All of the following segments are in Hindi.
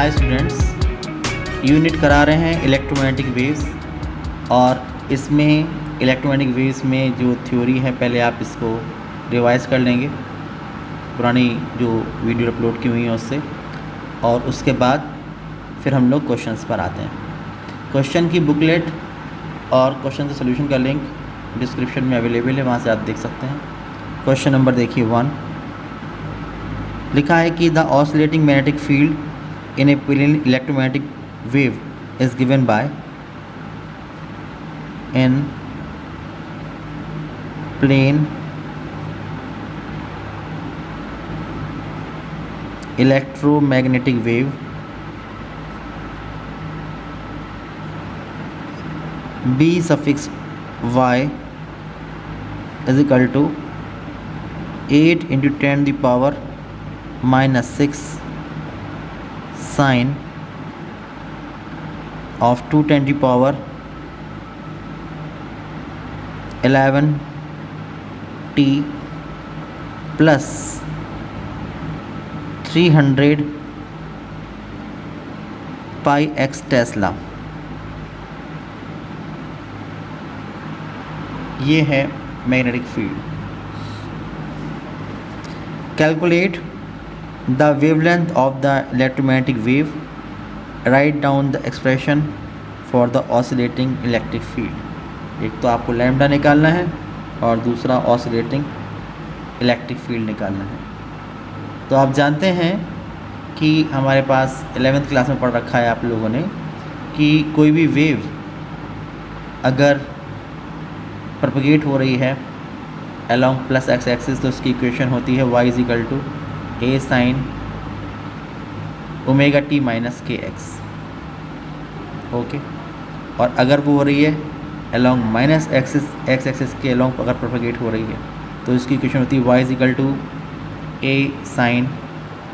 हाय स्टूडेंट्स, यूनिट करा रहे हैं इलेक्ट्रोमैग्नेटिक वेव्स। और इसमें इलेक्ट्रोमैग्नेटिक वेव्स में जो थ्योरी है पहले आप इसको रिवाइज कर लेंगे, पुरानी जो वीडियो अपलोड की हुई है उससे, और उसके बाद फिर हम लोग क्वेश्चंस पर आते हैं। क्वेश्चन की बुकलेट और क्वेश्चन के सोल्यूशन का लिंक डिस्क्रिप्शन में अवेलेबल है, वहाँ से आप देख सकते हैं। क्वेश्चन नंबर देखिए 1, लिखा है कि the oscillating magnetic field in a plane electromagnetic wave is given by in plane electromagnetic wave B suffix y is equal to 8 into 10 the power minus 6 sine of 210 the power 11 t plus 300 pi x Tesla. ये है magnetic field. Calculate the wavelength of the electromagnetic wave, write down the expression for the oscillating electric field. एक तो आपको लैम्डा निकालना है और दूसरा ऑसिलेटिंग इलेक्ट्रिक फील्ड निकालना है। तो आप जानते हैं कि हमारे पास 11th क्लास में पढ़ रखा है आप लोगों ने कि कोई भी वेव अगर प्रोपगेट हो रही है अलोंग प्लस एक्स एक्सिस तो उसकी इक्वेशन होती है y is equal to a sine omega t minus के एक्स। ओके, और अगर वो हो रही है along minus axis X axis के अलोंग अगर प्रोपगेट हो रही है तो इसकी इक्वेशन होती है y is equal to a sine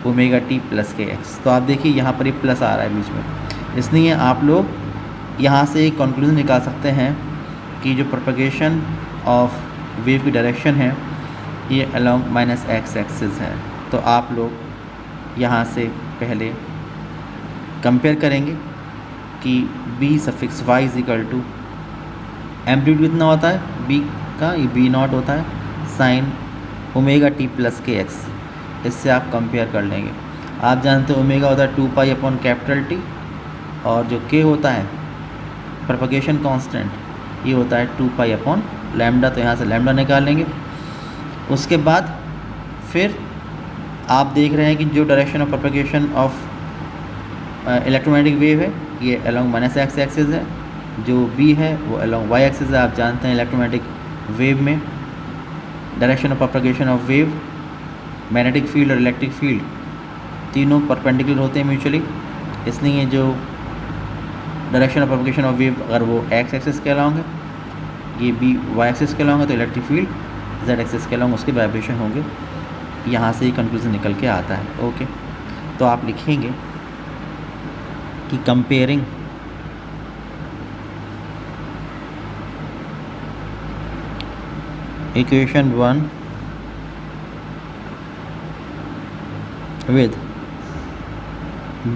omega t plus के एक्स। तो आप देखिए यहाँ पर ये प्लस आ रहा है बीच में, इसलिए आप लोग यहाँ से एक कंक्लूजन निकाल सकते हैं कि जो प्रोपगेशन ऑफ वेव की डायरेक्शन है ये अलोंग माइनस एक्स एक्सिस है। तो आप लोग यहाँ से पहले कंपेयर करेंगे कि b suffix y is equal to amplitude कितना होता है b का, ये b नॉट होता है साइन ओमेगा t प्लस के एक्स। इससे आप कंपेयर कर लेंगे। आप जानते हो ओमेगा होता है 2 पाई अपॉन कैपिटल T और जो k होता है प्रोपगेशन कांस्टेंट ये होता है 2 पाई अपॉन लैम्डा। तो यहाँ से लैम्डा निकाल लेंगे। उसके बाद फिर आप देख रहे हैं कि जो direction of propagation of electromagnetic wave है ये अलोंग माइनस एक्स एक्सिस है, जो b है वो अलोंग y एक्सिस है। आप जानते हैं इलेक्ट्रोमैग्नेटिक वेव में direction of propagation of wave, magnetic field और इलेक्ट्रिक फील्ड तीनों परपेंडिकुलर होते हैं म्यूचुअली। इसलिए जो direction of propagation of wave अगर वो एक्स एक्सिस के अलोंग है, ये बी वाई एक्सिस के अलोंग है, तो इलेक्ट्रिक फील्ड जेड एक्सिस के अलोंग उसके वाइब्रेशन होंगे। यहाँ से ही कंक्लूजन निकल के आता है। ओके, तो आप लिखेंगे कि comparing equation 1 with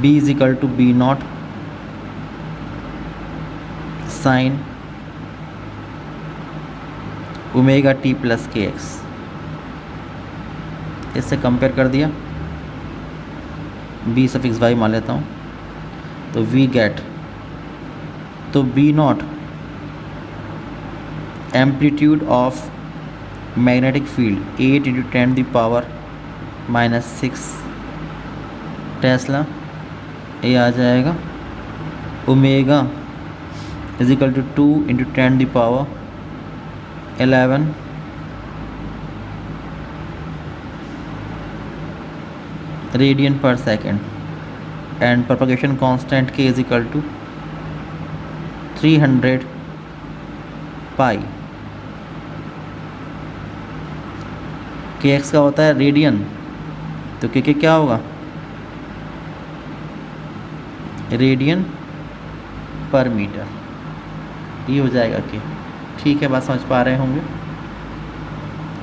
b is equal to b not sine omega t plus के एक्स, इससे कंपेयर कर दिया। b सफिक्स y मान लेता हूँ तो v गेट, तो b naught amplitude of magnetic field 8 into 10 the power minus 6 tesla, ये आ जाएगा omega is equal to 2 into 10 the power 11 radian per second, and propagation constant k is equal to 300 pi. K x का होता है रेडियन, तो के क्या होगा रेडियन पर मीटर, ये हो जाएगा के। ठीक है, बात समझ पा रहे होंगे।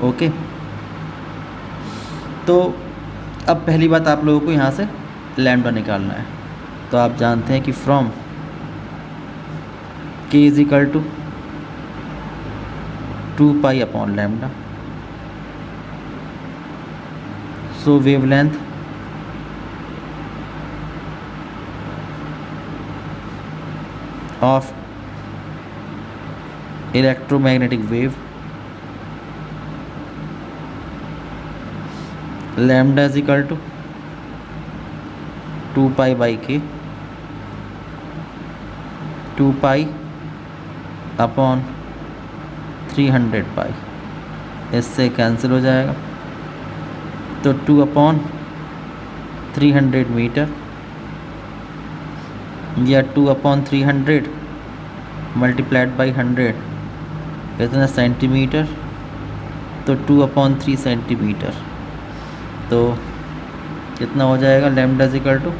ओके, तो अब पहली बात आप लोगों को यहाँ से लैम्डा निकालना है। तो आप जानते हैं कि from k is equal to 2 pi upon lambda. So wavelength of electromagnetic wave lambda is equal to 2 pi by k, 2 pi upon 300 पाई, इससे कैंसिल हो जाएगा। तो 2 अपॉन 300 मीटर या 2 अपॉन 300 मल्टीप्लाइड बाई 100 इतना सेंटीमीटर, तो 2 अपॉन 3 सेंटीमीटर, तो कितना हो जाएगा lambda is equal to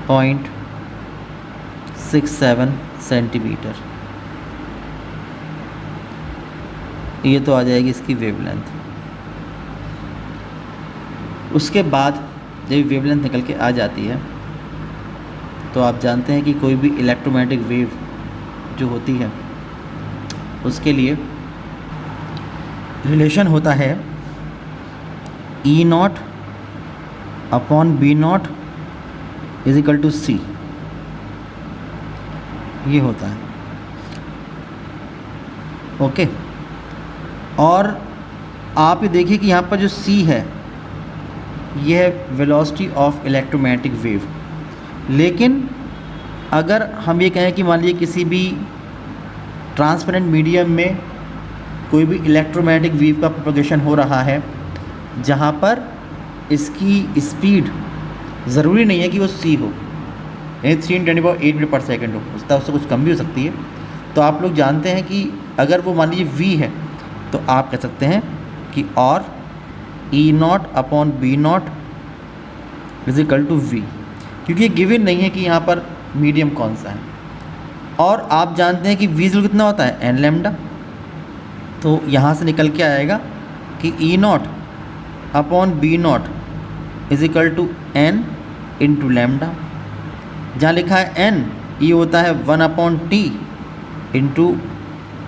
0.67 centimetre. ये तो आ जाएगी इसकी वेवलेंथ। उसके बाद जब वेवलेंथ निकल के आ जाती है तो आप जानते हैं कि कोई भी इलेक्ट्रोमैग्नेटिक वेव जो होती है उसके लिए रिलेशन होता है E naught upon B naught is equal to C, ये होता है। ओके, और आप ये देखिए कि यहाँ पर जो सी है यह है वेलोसिटी ऑफ इलेक्ट्रोमैग्नेटिक वेव। लेकिन अगर हम ये कहें कि मान लीजिए किसी भी ट्रांसपेरेंट मीडियम में कोई भी इलेक्ट्रोमैग्नेटिक वेव का प्रोपगेशन हो रहा है जहाँ पर इसकी स्पीड ज़रूरी नहीं है कि वो सी हो, यानी 3×10⁸ मीटर पर सेकेंड हो, उससे कुछ कम भी हो सकती है। तो आप लोग जानते हैं कि अगर वो मान लीजिए v है तो आप कह सकते हैं कि और E naught upon B naught is equal to V, क्योंकि ये गिवन नहीं है कि यहाँ पर मीडियम कौन सा है। और आप जानते हैं कि वी कितना होता है एन लैम्डा, तो यहाँ से निकल के आएगा कि E naught upon B naught is equal to N into lambda. जहाँ लिखा है एन, ये होता है 1/t इंटू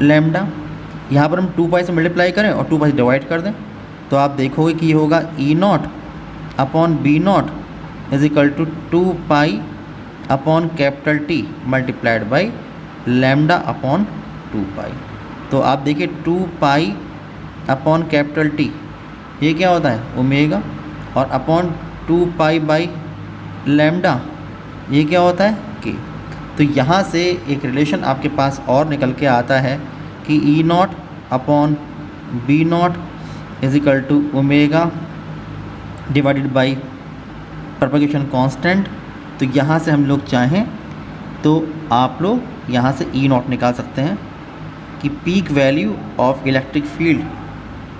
लैम्डा। यहाँ पर हम 2 पाई से मल्टीप्लाई करें और 2 पाई से डिवाइड कर दें तो आप देखोगे कि ये होगा E naught upon B naught is equal to 2 pi upon capital T multiplied by lambda upon 2 pi. तो आप देखिए 2 पाई अपॉन कैपिटल टी ये क्या होता है ओमेगा, और अपॉन 2 पाई बाई लैम्डा ये क्या होता है के। तो यहाँ से एक रिलेशन आपके पास और निकल के आता है कि E naught upon B naught is equal to omega divided by propagation constant. तो यहाँ से हम लोग चाहें तो आप लोग यहाँ से ई नॉट निकाल सकते हैं कि peak value of electric field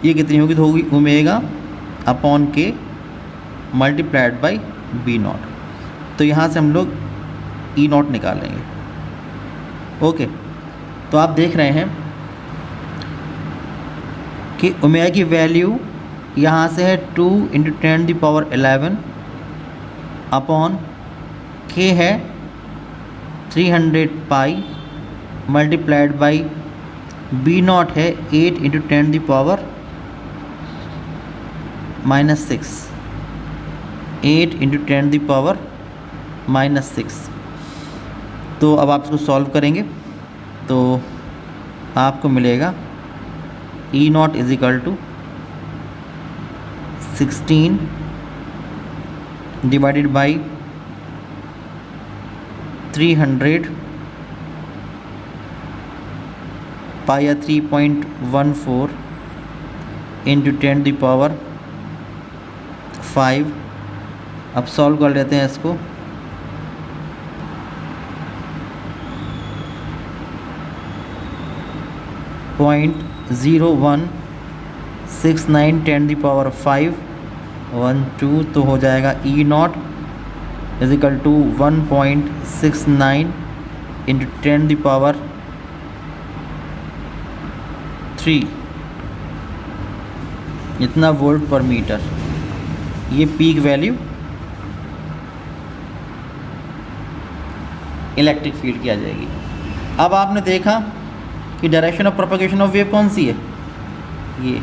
ये कितनी होगी, तो होगी ओमेगा अपॉन के मल्टीप्लाइड बाई बी नॉट। तो यहाँ से हम लोग ई नॉट निकालेंगे। ओके, तो आप देख रहे हैं कि ओमेगा की वैल्यू यहाँ से है 2 × 10⁻11 अपॉन के है 300 pi multiplied by B not है 8 × 10⁻−6 8 × 10⁻−6। तो अब आप इसको सॉल्व करेंगे तो आपको मिलेगा E not is equal to 16 divided by 300 pi 3.14 into 10⁵। अब सॉल्व कर लेते हैं इसको। .0169 10⁵12 तो हो जाएगा E not is equal to 1.69 into 10⁵ इतना वोल्ट पर मीटर। ये पीक वैल्यू इलेक्ट्रिक फील्ड की आ जाएगी। अब आपने देखा कि direction of propagation of wave कौन सी है, ये है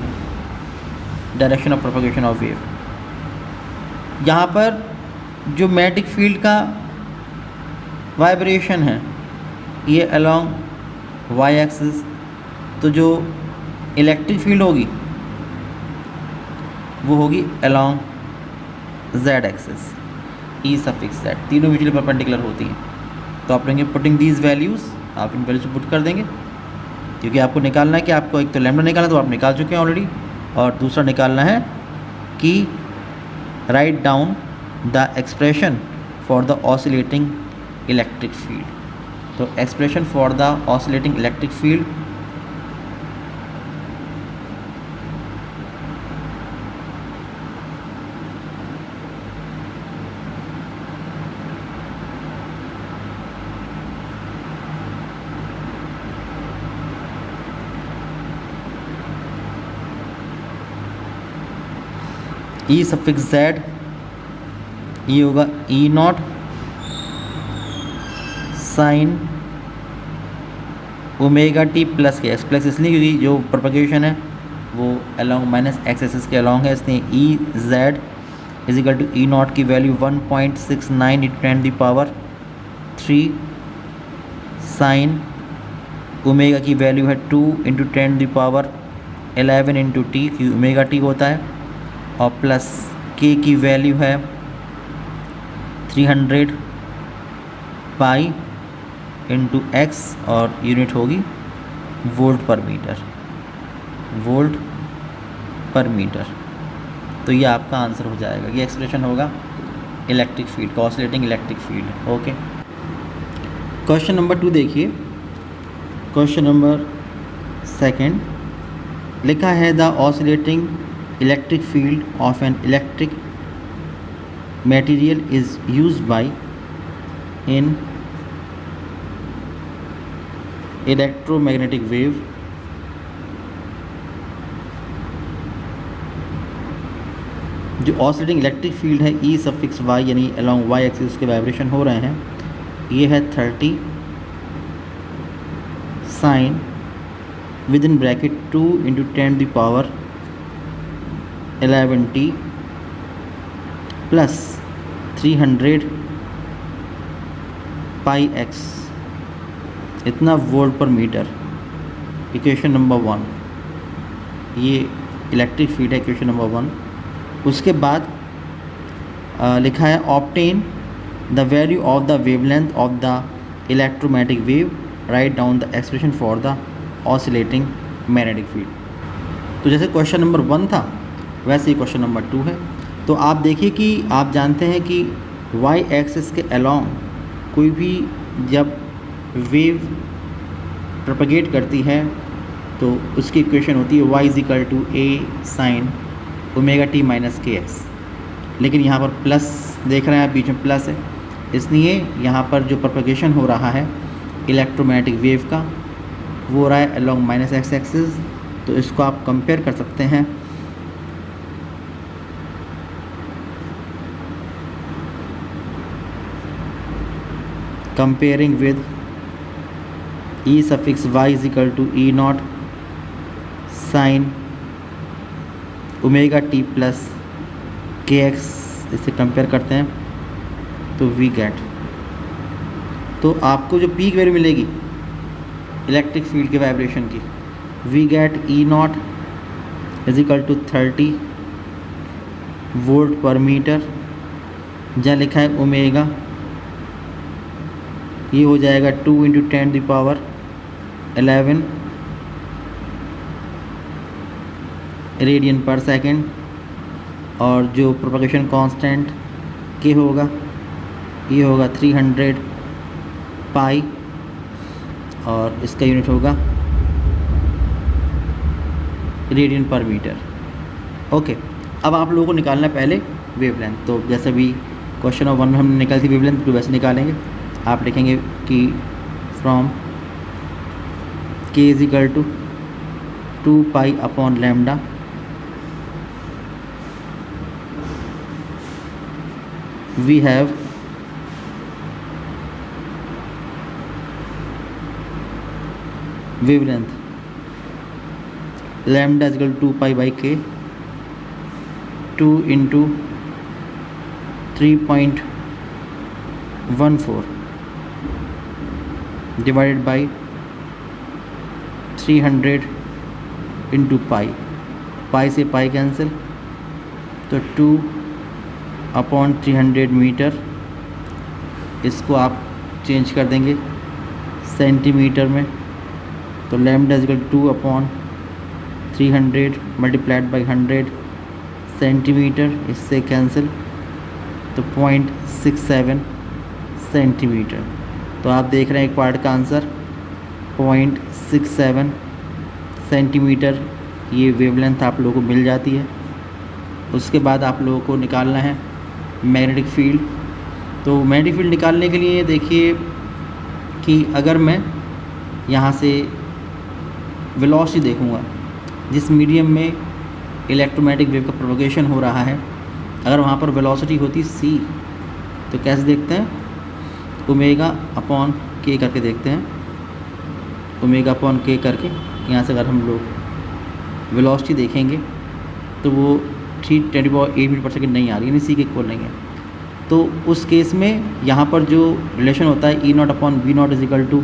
direction of propagation of wave. यहाँ पर जो मैग्नेटिक फील्ड का वाइब्रेशन है ये अलोंग वाई एक्सिस, तो जो इलेक्ट्रिक फील्ड होगी वो होगी अलोंग जेड एक्सिस, ई सफिक्स जेड, तीनों म्यूचुअली परपेंडिकुलर होती हैं। तो आप लेंगे पुटिंग दीज वैल्यूज़, आप इन वैल्यूज पुट कर देंगे, क्योंकि आपको निकालना है कि आपको एक तो लैम्डा निकालना, तो आप निकाल चुके हैं ऑलरेडी, और दूसरा निकालना है कि write down the expression for the oscillating electric field. तो expression for the oscillating electric field E suffix Z, ये होगा E not sine omega T plus के एक्स, प्लस इसलिए क्योंकि जो प्रोपगेशन है वो अलोंग माइनस एक्स एक्सिस के अलोंग है, इसलिए E Z is equal to E naught की वैल्यू 1.69 इंटू 10⁻³ साइन ओमेगा की वैल्यू है 2 इंटू 10⁻11 इंटू टी, क्योंकि ओमेगा टी होता है, और प्लस के की वैल्यू है 300 पाई इंटू एक्स, और यूनिट होगी वोल्ट पर मीटर, वोल्ट पर मीटर। तो ये आपका आंसर हो जाएगा, ये एक्सप्रेशन होगा इलेक्ट्रिक फील्ड का, oscillating electric field. Okay, question number 2 देखिए। क्वेश्चन नंबर 2 लिखा है the oscillating electric field of an electric material is used by in electromagnetic wave जो ऑसिलेटिंग इलेक्ट्रिक फील्ड है ई सफिक्स वाई, यानी अलोंग वाई एक्सिस के वाइब्रेशन हो रहे हैं, ये है 30 sine with in bracket 2 into 10⁻11t plus 300 pi X, इतना वोल्ट पर मीटर। इक्वेशन नंबर 1, ये इलेक्ट्रिक फील्ड है इक्वेशन नंबर 1। उसके बाद लिखा है obtain the value of the wavelength of the electromagnetic wave, write down the expression for the oscillating magnetic field. तो जैसे क्वेश्चन नंबर 1 था वैसे ही क्वेश्चन नंबर 2 है। तो आप देखिए कि आप जानते हैं कि वाई एक्सिस के अलोंग कोई भी जब वेव प्रोपगेट करती है तो उसकी इक्वेशन होती है y equal to a sine omega T minus के एक्स। लेकिन यहाँ पर प्लस देख रहे हैं आप, बीच में प्लस है, इसलिए यहाँ पर जो प्रोपगेशन हो रहा है इलेक्ट्रोमैग्नेटिक वेव का वो हो रहा है अलोंग माइनस एक्स एक्सिस। तो इसको आप कंपेयर कर सकते हैं comparing with E suffix Y is equal to E not sine omega T plus के एक्स, इसे कंपेयर करते हैं तो वी गेट, तो आपको जो पीक वैल्यू मिलेगी इलेक्ट्रिक फील्ड के वाइब्रेशन की, we get E not is equal to 30 volt पर मीटर, जहाँ लिखा है ओमेगा, ये हो जाएगा 2 इंटू 10⁻11 रेडियन पर सेकेंड, और जो प्रोपगेशन कांस्टेंट के होगा ये होगा 300 पाई, और इसका यूनिट होगा रेडियन पर मीटर। ओके, अब आप लोगों को निकालना है पहले वेवलेंथ। तो जैसे भी क्वेश्चन नंबर 1 में हमने निकाली थी वेवलेंथ, तो वैसे निकालेंगे। आप लिखेंगे कि from k is equal to 2 pi upon lambda we have wavelength lambda is equal to 2π/k 2 into 3.14 divided by 300 into pi से पाई कैंसिल, तो 2/300 मीटर। इसको आप चेंज कर देंगे सेंटीमीटर में, तो lambda is equal to 2/300 multiplied by 100 centimetre, इससे कैंसिल, तो 0.67 सेंटीमीटर। तो आप देख रहे हैं एक पार्ट का आंसर 0.67 सेंटीमीटर ये वेवलेंथ आप लोगों को मिल जाती है। उसके बाद आप लोगों को निकालना है मैग्नेटिक फील्ड। तो मैग्नेटिक फील्ड निकालने के लिए देखिए कि अगर मैं यहाँ से वेलोसिटी देखूँगा जिस मीडियम में इलेक्ट्रोमैग्नेटिक वेव का प्रोपगेशन हो रहा है, अगर वहाँ पर वेलोसिटी होती c, तो कैसे देखते हैं, ω/k करके देखते हैं। ω/k करके यहाँ से अगर हम लोग वेलोसिटी देखेंगे तो वो 3×10⁸ मीटर पर सेकेंड नहीं आ रही है, यानी c के इक्वल नहीं है। तो उस केस में यहाँ पर जो रिलेशन होता है E0/V0 is equal to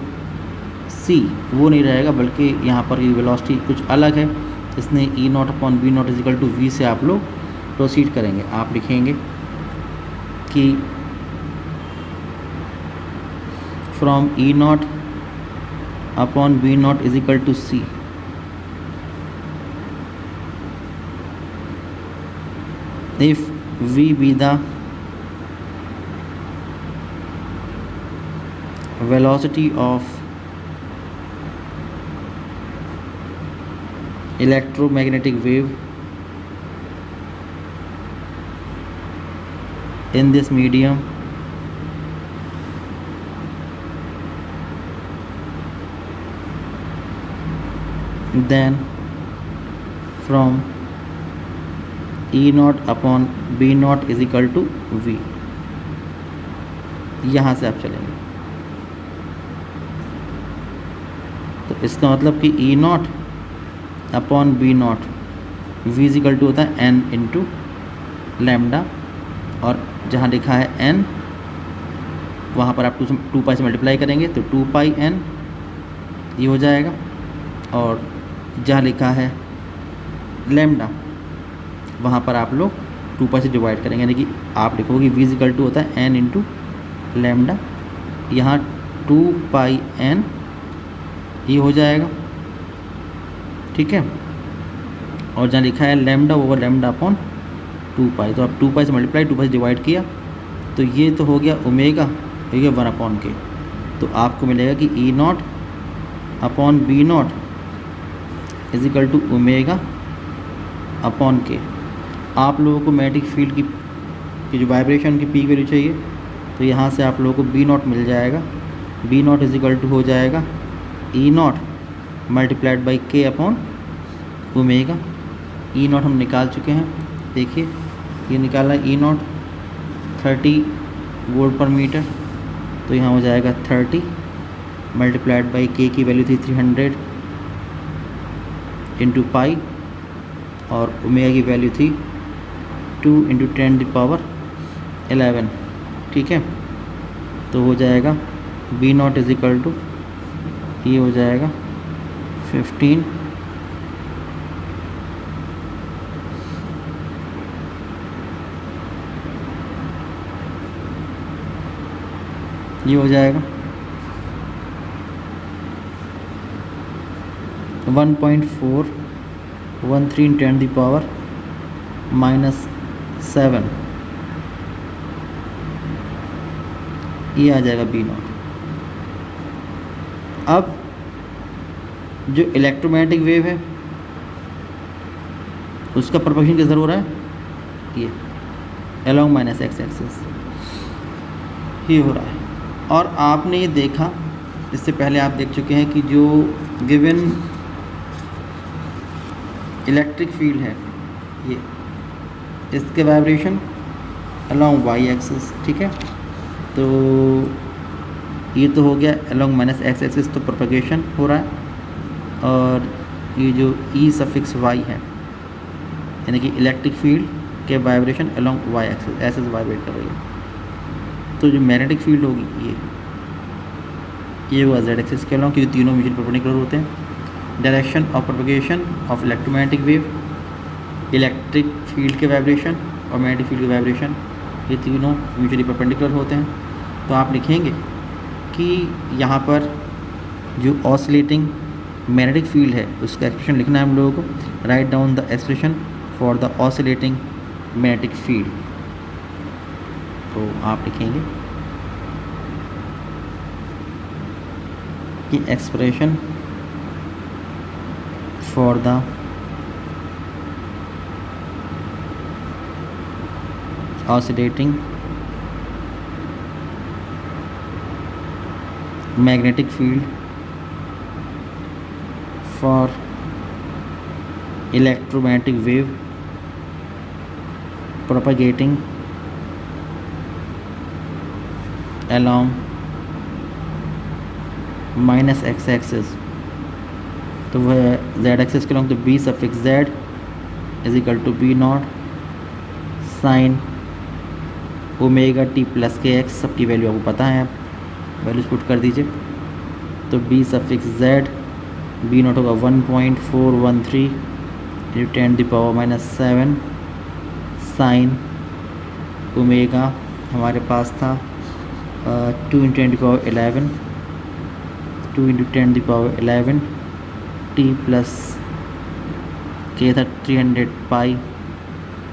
c, वो नहीं रहेगा, बल्कि यहाँ पर ये वेलोसिटी कुछ अलग है, इसने E0/V0 is equal to v से आप लोग प्रोसीड करेंगे। आप लिखेंगे कि from E0/V0 is equal to c, if v be the velocity of electromagnetic wave in this medium, then from E0/V0 is equal to v। यहाँ से आप चलेंगे, तो इसका मतलब कि E0/V0 v is equal to होता है n इंटू लैम्डा, और जहाँ लिखा है n वहाँ पर आप 2π से मल्टीप्लाई करेंगे तो 2πn ये हो जाएगा, और जहाँ लिखा है लैम्डा वहाँ पर आप लोग 2π से डिवाइड करेंगे, यानी कि आप लिखोगे v इज इक्वल टू होता है n इंटू लैम्डा, यहाँ 2πn ये हो जाएगा, ठीक है। और जहाँ लिखा है लैम्डा ओवर लैम्डा/2π, तो आप 2π से मल्टीप्लाई 2π से डिवाइड किया, तो ये तो हो गया ओमेगा, हो गया 1/k। तो आपको मिलेगा कि E0/V0 is equal to ω/k। आप लोगों को मैग्नेटिक फील्ड की जो वाइब्रेशन की पीक वैल्यू चाहिए, तो यहाँ से आप लोगों को B0 मिल जाएगा। B0 इज इक्वल टू हो जाएगा E0 multiplied by k/ω। E0 हम निकाल चुके हैं, देखिए ये निकाला E0 30 वोल्ट पर मीटर, तो यहाँ हो जाएगा 30 मल्टीप्लाइड बाई k की वैल्यू थी 300 इंटू पाई, और ओमेगा की वैल्यू थी 2 इंटू 10⁻11, ठीक है। तो हो जाएगा B0 इज इक्वल टू ये हो जाएगा 15 ये हो जाएगा 1.413 × 10⁻⁷ ये आ जाएगा B0। अब जो इलेक्ट्रोमैग्नेटिक वेव है उसका प्रोपगेशन किधर हो रहा है, ये अलोंग -x एक्सिस ये हो रहा है। और आपने ये देखा, इससे पहले आप देख चुके हैं कि जो गिवन इलेक्ट्रिक फील्ड है ये, इसके वाइब्रेशन अलोंग y एक्सिस, ठीक है। तो ये तो हो गया अलोंग -x एक्सिस, तो प्रोपगेशन हो रहा है। और ये जो ई सफिक्स वाई है, यानी कि इलेक्ट्रिक फील्ड के वाइब्रेशन अलोंग वाई एक्सिस, ऐसे से वाइब्रेट कर रही है। तो जो मैग्नेटिक फील्ड होगी ये होगा जेड एक्सिस के अलोंग, क्योंकि तीनों म्यूचुअली परपेंडिकुलर होते हैं। Direction of propagation of electromagnetic wave, electric field के वाइब्रेशन और मैग्नेटिक फील्ड के वाइब्रेशन, ये तीनों म्यूचुअली परपेंडिकुलर होते हैं। तो आप लिखेंगे कि यहाँ पर जो ऑसिलेटिंग मैग्नेटिक फील्ड है उसका एक्सप्रेशन लिखना है हम लोगों को। Write down the expression for the oscillating magnetic field. तो आप लिखेंगे कि expression for the oscillating magnetic field for electromagnetic wave propagating along minus X axis, तो वह जेड एक्सिस के लॉन्ग, तो B suffix Z is equal to B not sine omega T plus के एक्स, सबकी वैल्यू आपको पता है, आप वैल्यूज पुट कर दीजिए। तो B suffix Z, B not होगा 1.413 × 10⁻⁷ साइन ओमेगा हमारे पास था 2 × 10⁻11 2 × 10⁻11 टी प्लस के था 300 पाई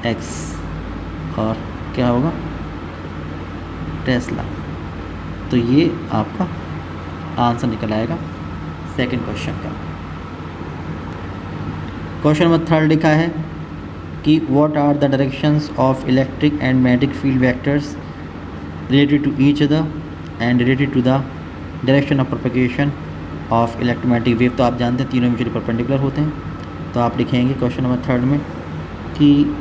एक्स, और क्या होगा टेस्ला। तो ये आपका आंसर निकल आएगा सेकंड क्वेश्चन का। क्वेश्चन नंबर 3 लिखा है कि what are the directions of electric and magnetic field vectors related to each other and related to the direction of propagation of electromagnetic wave. तो आप जानते हैं तीनों म्यूचुअली परपेंडिकुलर होते हैं। तो आप लिखेंगे क्वेश्चन नंबर 3 में कि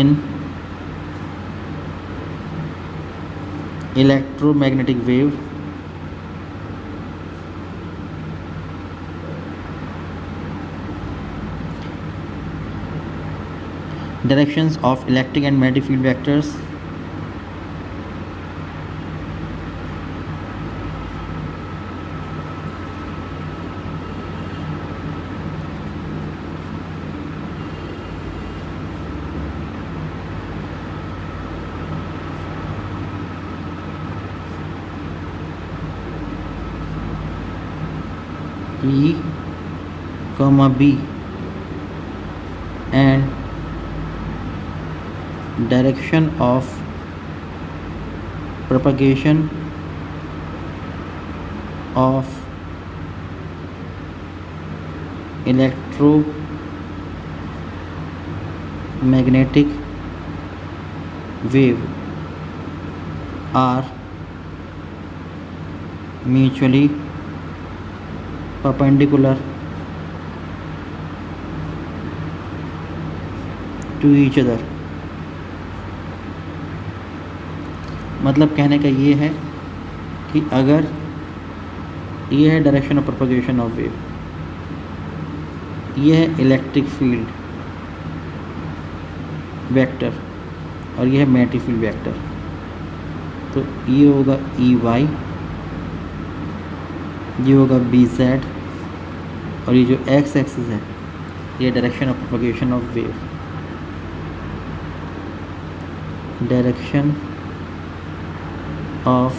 in electromagnetic wave directions of electric and magnetic field vectors E, B and direction of propagation of electromagnetic wave are mutually perpendicular to each other। मतलब कहने का ये है कि अगर ये है direction of propagation of wave, ये है इलेक्ट्रिक फील्ड वेक्टर और ये है मैग्नेटिक फील्ड वेक्टर, तो ये होगा ई वाई, ये होगा बी जेड, और ये जो एक्स एक्सिस है ये direction of propagation of wave, direction of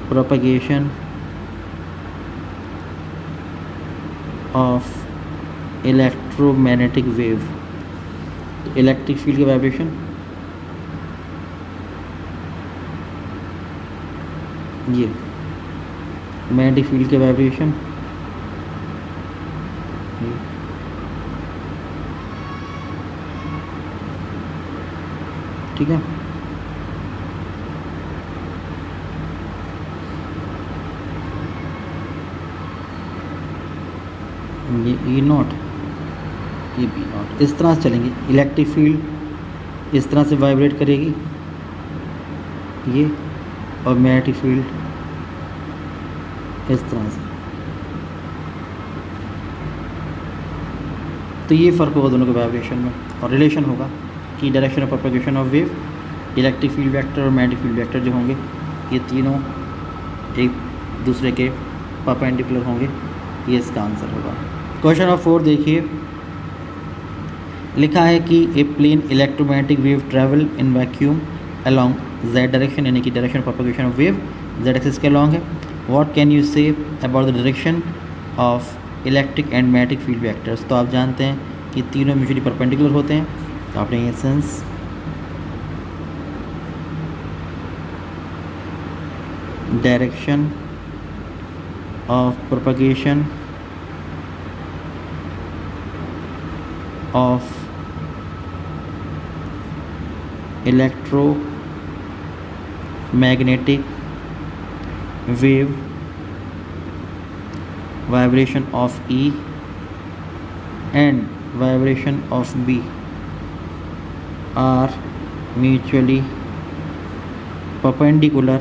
propagation of electromagnetic wave। तो इलेक्ट्रिक फील्ड के वाइब्रेशन ये, मैग्नेटिक फील्ड के वाइब्रेशन ठीक है। ये ई नॉट, ये बी नॉट, इस तरह से चलेंगे। इलेक्ट्रिक फील्ड इस तरह से वाइब्रेट करेगी ये, और मैग्नेटिक फील्ड इस तरह से। तो ये फ़र्क होगा दोनों के वाइब्रेशन में, और रिलेशन होगा कि direction of propagation of wave, electric field vector और मैग्नेटिक फील्ड वेक्टर जो होंगे ये तीनों एक दूसरे के परपेंडिकुलर होंगे। ये इसका आंसर होगा। क्वेश्चन नंबर 4 देखिए, लिखा है कि a plane electromagnetic wave travel in vacuum along z direction, यानी कि direction of propagation of wave z axis के अलॉन्ग है। What can you say about the direction of electric and magnetic field vectors. तो आप जानते हैं कि तीनों म्यूचुअली परपेंडिकुलर होते हैं, तो आपने ये sense direction of propagation of electromagnetic wave vibration of E and vibration of B are mutually perpendicular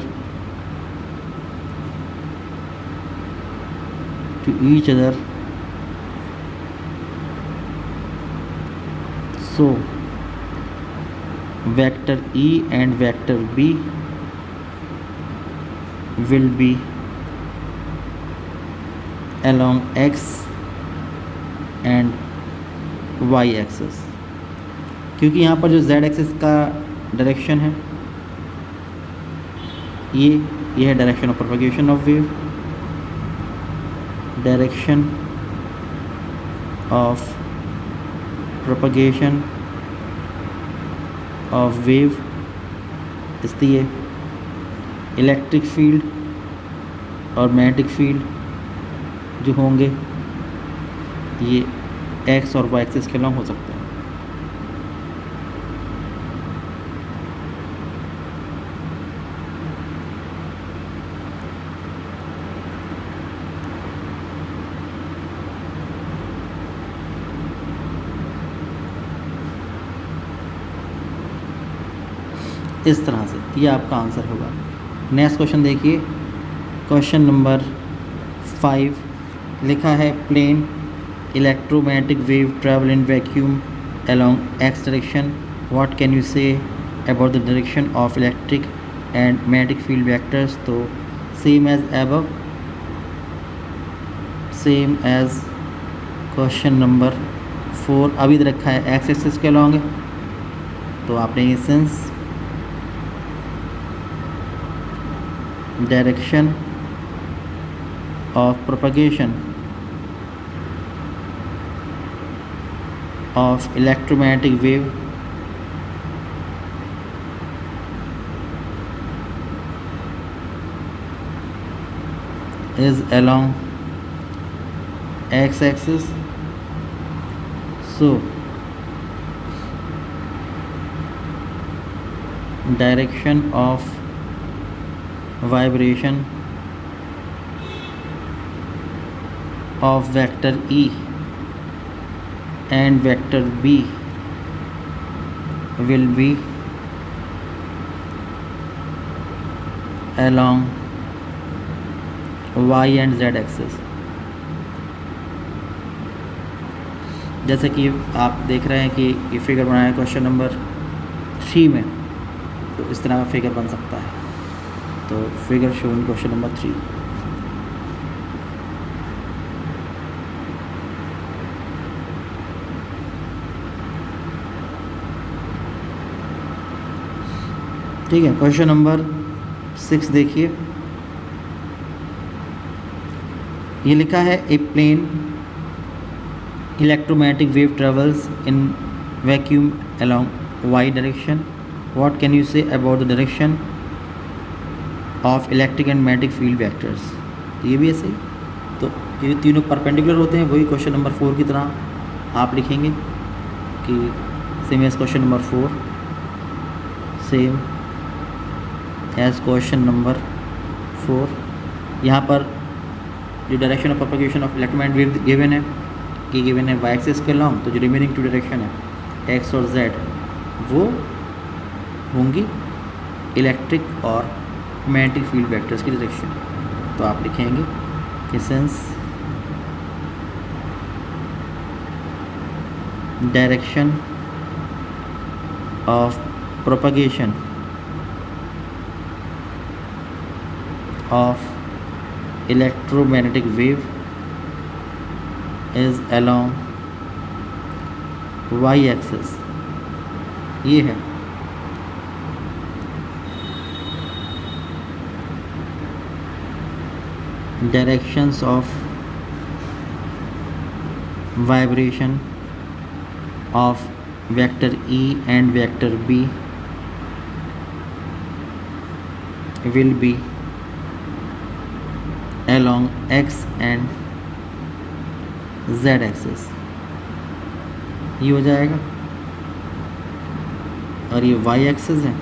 to each other, so vector E and vector B will be along x and y axis। क्योंकि यहाँ पर जो z एक्सिस का डायरेक्शन है ये है direction of propagation of wave, direction of propagation of wave, इसलिए इलेक्ट्रिक फील्ड और मैग्नेटिक फील्ड जो होंगे ये एक्स और वाई एक्सिस के अलॉन्ग हो सकते हैं। इस तरह से ये आपका आंसर होगा। नेक्स्ट क्वेश्चन देखिए, क्वेश्चन नंबर 5 लिखा है plane electromagnetic wave travel in vacuum along X direction, what can you say about the direction of electric and magnetic field vectors. तो same as above, same as question number 4 अभी रखा है एक्स एक्सिस के अलॉन्ग है, तो आपने ये sense direction of propagation of electromagnetic wave is along x axis, so direction of vibration of vector E and vector B will be along y and z axis। जैसे कि आप देख रहे हैं कि ये फिगर बनाया है क्वेश्चन नंबर 3 में, तो इस तरह का फिगर बन सकता है। तो फिगर शोन क्वेश्चन नंबर 3। ठीक है, क्वेश्चन नंबर 6 देखिए, ये लिखा है a plane electromagnetic wave travels in vacuum along Y direction, what can you say about the direction of electric and magnetic field vectors. ये भी ऐसे ही, तो ये तीनों परपेंडिकुलर होते हैं, वही क्वेश्चन नंबर 4 की तरह आप लिखेंगे कि same as question number 4, same as question number 4। यहाँ पर जो direction of propagation of electromagnetic wave given है, ये गिवन है वाई एक्सिस के लॉन्ग, तो जो रिमेनिंग 2 डायरेक्शन है एक्स और जेड वो होंगी इलेक्ट्रिक और मैग्नेटिक फील्ड वेक्टर्स की डायरेक्शन। तो आप लिखेंगे कि sense direction of propagation of electromagnetic wave is along y axis. ये है directions of vibration of vector E and vector B will be along x and z axis. ये हो जाएगा, और ये y एक्सिस है,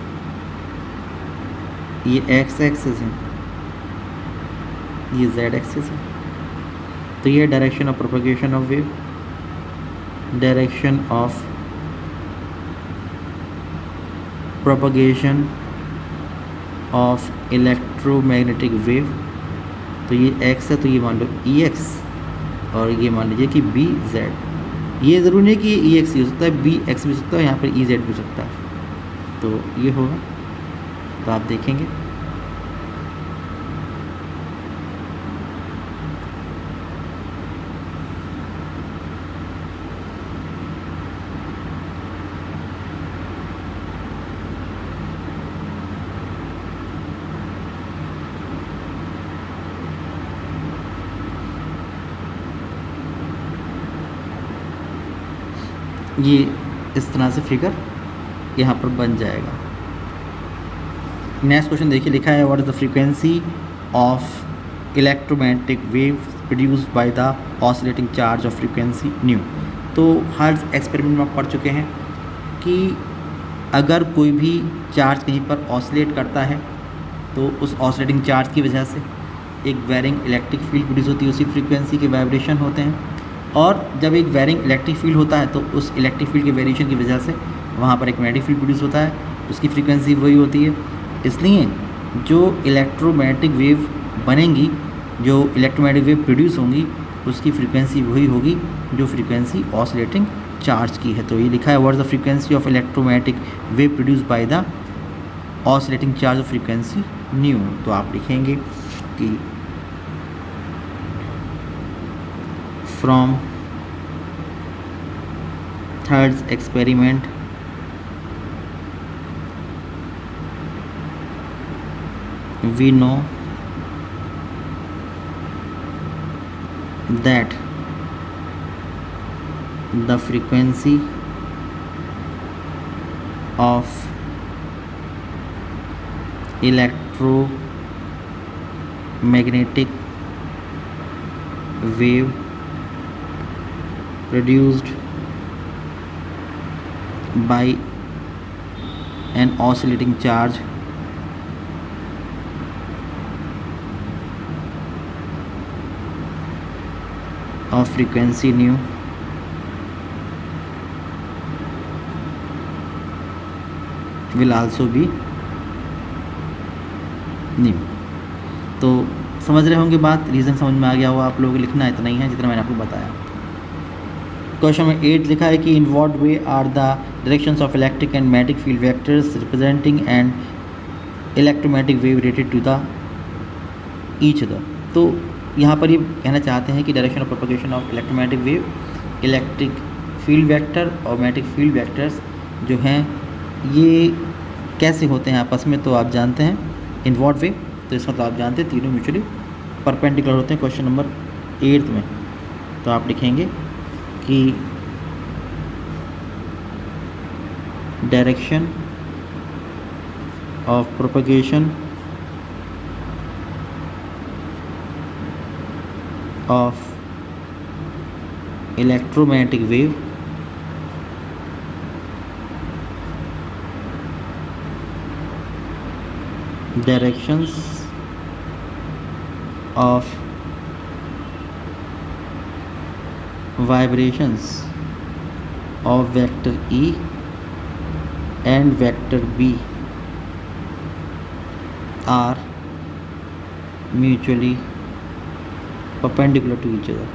ये x एक्सिस है, ये z एक्सिस है. तो ये direction of propagation of wave, direction of propagation of electromagnetic wave. तो ये x है, तो ये मान लो EX, और ये मान लीजिए कि BZ. ये ज़रूरी नहीं कि ये EX ही हो सकता है, BX भी हो सकता है, यहाँ पर EZ भी हो सकता है. तो ये होगा, तो आप देखेंगे ये इस तरह से फिगर यहाँ पर बन जाएगा. नेक्स्ट क्वेश्चन देखिए, लिखा है what is the frequency of electromagnetic wave produced by the oscillating charge of frequency new. तो हर एक्सपेरिमेंट में आप पढ़ चुके हैं कि अगर कोई भी चार्ज कहीं पर ऑसिलेट करता है तो उस ऑसिलेटिंग चार्ज की वजह से एक वेरिंग इलेक्ट्रिक फील्ड प्रोड्यूस होती है, उसी फ्रीक्वेंसी के वाइब्रेशन होते हैं. और जब एक वेरिंग इलेक्ट्रिक फील्ड होता है तो उस इलेक्ट्रिक फील्ड के वेरिएशन की वजह से वहाँ पर एक मैग्नेटिक फील्ड प्रोड्यूस होता है, उसकी फ्रीक्वेंसी वही होती है. इसलिए जो इलेक्ट्रोमैग्नेटिक वेव बनेंगी, जो इलेक्ट्रोमैग्नेटिक वेव प्रोड्यूस होंगी, उसकी फ्रीक्वेंसी वही होगी जो फ्रीक्वेंसी ऑसिलेटिंग चार्ज की है. तो ये लिखा है what is the frequency of electromagnetic wave produce by the oscillating charge of frequency new. तो आप लिखेंगे कि from third experiment we know that the frequency of electromagnetic wave produced by an oscillating charge of frequency nu will also be nu. तो समझ रहे होंगे बात, रीज़न समझ में आ गया होगा आप लोगों को. लिखना इतना ही है जितना मैंने आपको बताया. क्वेश्चन नंबर 8 लिखा है कि in what way are the directions of electric and magnetic field vectors representing and electromagnetic wave related to the each other. तो यहाँ पर ये कहना चाहते हैं कि direction of propagation of electromagnetic wave, electric field vector और मैग्नेटिक फील्ड वेक्टर्स जो हैं ये कैसे होते हैं आपस में. तो आप जानते हैं इन व्हाट वे, तो इसका मतलब आप जानते हैं तीनों म्यूचुअली परपेंडिकुलर होते हैं क्वेश्चन नंबर 8 में. तो आप लिखेंगे कि direction of propagation of electromagnetic wave directions of vibrations of vector E and vector B are mutually perpendicular to each other.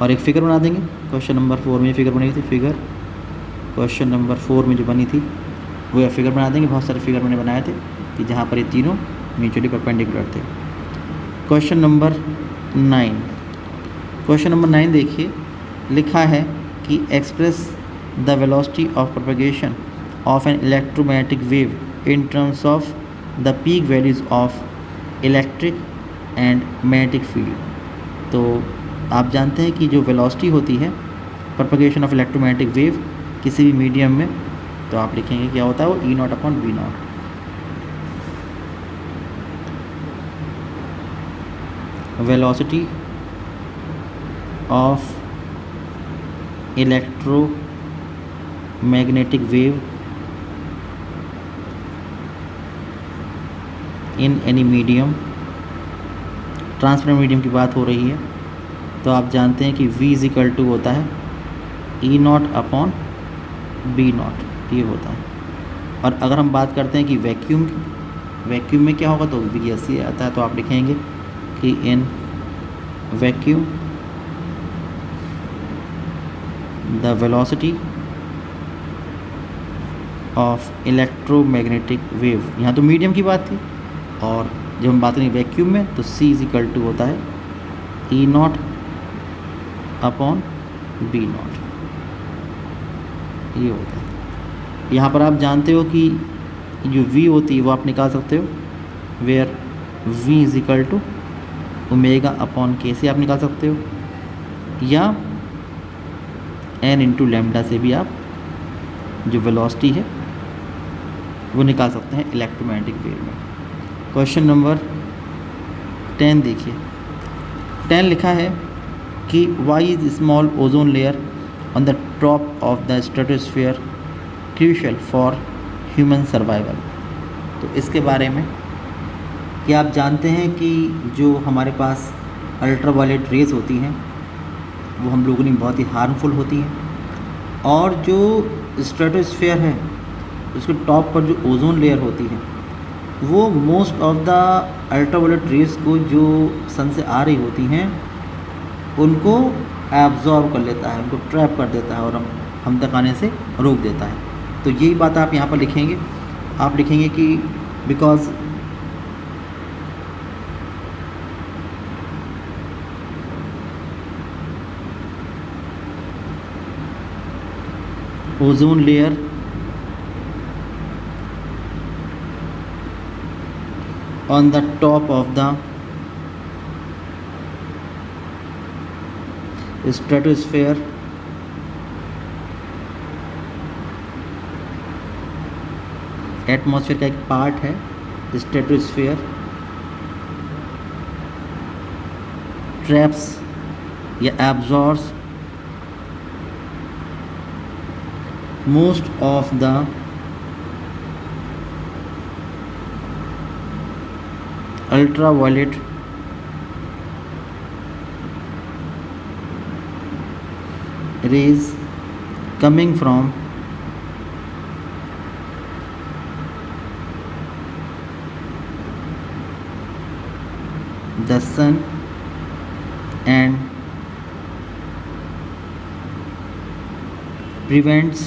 और एक फिगर बना देंगे। क्वेश्चन नंबर 4 में फिगर बनी थी, फिगर क्वेश्चन नंबर 4 में जो बनी थी वो फिगर बना देंगे। बहुत सारे फिगर मैंने बनाए थे कि जहाँ पर ये तीनों म्यूचुअली परपेंडिकुलर थे। क्वेश्चन नंबर 9, क्वेश्चन नंबर 9 देखिए, लिखा है कि express the velocity of propagation of N electromagnetic wave in terms of the peak values of electric and magnetic field. तो आप जानते हैं कि जो वेलोसिटी होती है प्रोपगेशन ऑफ इलेक्ट्रोमैग्नेटिक वेव किसी भी मीडियम में, तो आप लिखेंगे क्या होता है वो E0 upon V0। Velocity of electromagnetic wave in any medium, transparent medium की बात हो रही है, तो आप जानते हैं कि V इक्वल टू होता है E0 अपॉन B0, ये होता है। और अगर हम बात करते हैं कि वैक्यूम की, वैक्यूम में क्या होगा तो V ऐसे आता है, तो आप लिखेंगे कि in vacuum the velocity of electromagnetic wave, यहाँ तो मीडियम की बात थी, और जब हम बात करें वैक्यूम में तो C इक्वल टू होता है E0 अपॉन B0, ये होता है। यहाँ पर आप जानते हो कि जो V होती है वो आप निकाल सकते हो, where V is equal to omega upon K से आप निकाल सकते हो, या N इंटू लेमडा से भी आप जो वेलोसिटी है वो निकाल सकते हैं इलेक्ट्रोमैग्नेटिक वेव में। क्वेश्चन नंबर 10 देखिए, 10 लिखा है कि why is small ozone layer on the top of the stratosphere crucial for human survival. तो इसके बारे में क्या आप जानते हैं कि जो हमारे पास अल्ट्रावायलेट रेज होती हैं वो हम लोगों के लिए बहुत ही हार्मफुल होती हैं, और जो स्ट्रेटोस्फीयर है उसके टॉप पर जो ओजोन लेयर होती है वो most of the ultraviolet rays को जो सन से आ रही होती हैं उनको एब्जॉर्ब कर लेता है, उनको ट्रैप कर देता है और हम तक आने से रोक देता है। तो यही बात आप यहाँ पर लिखेंगे, आप लिखेंगे कि because ozone layer on the top of the stratosphere atmosphere का एक पार्ट है स्ट्रेटोस्फेयर, ट्रैप्स या absorbs most of the ultraviolet rays coming from the sun and prevents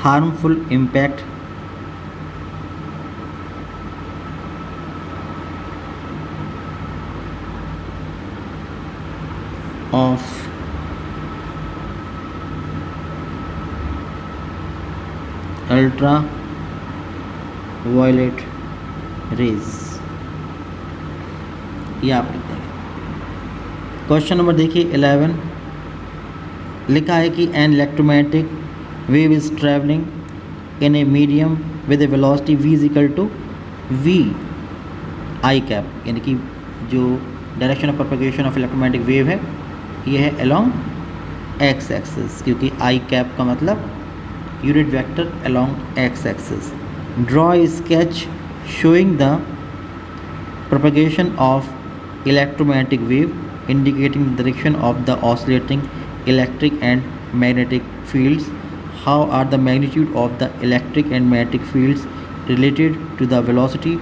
harmful impact of ultraviolet rays, ये आप लिख देंगे। क्वेश्चन नंबर देखिए 11, लिखा है कि an electromagnetic wave is traveling in a medium with a velocity v is equal to v I cap, यानी कि जो direction of propagation of electromagnetic wave है ये है along x एक्सिस, क्योंकि I cap का मतलब unit vector along x axis. Draw a sketch showing the propagation of electromagnetic wave indicating the direction of the oscillating electric and magnetic fields. How are the magnitude of the electric and magnetic fields related to the velocity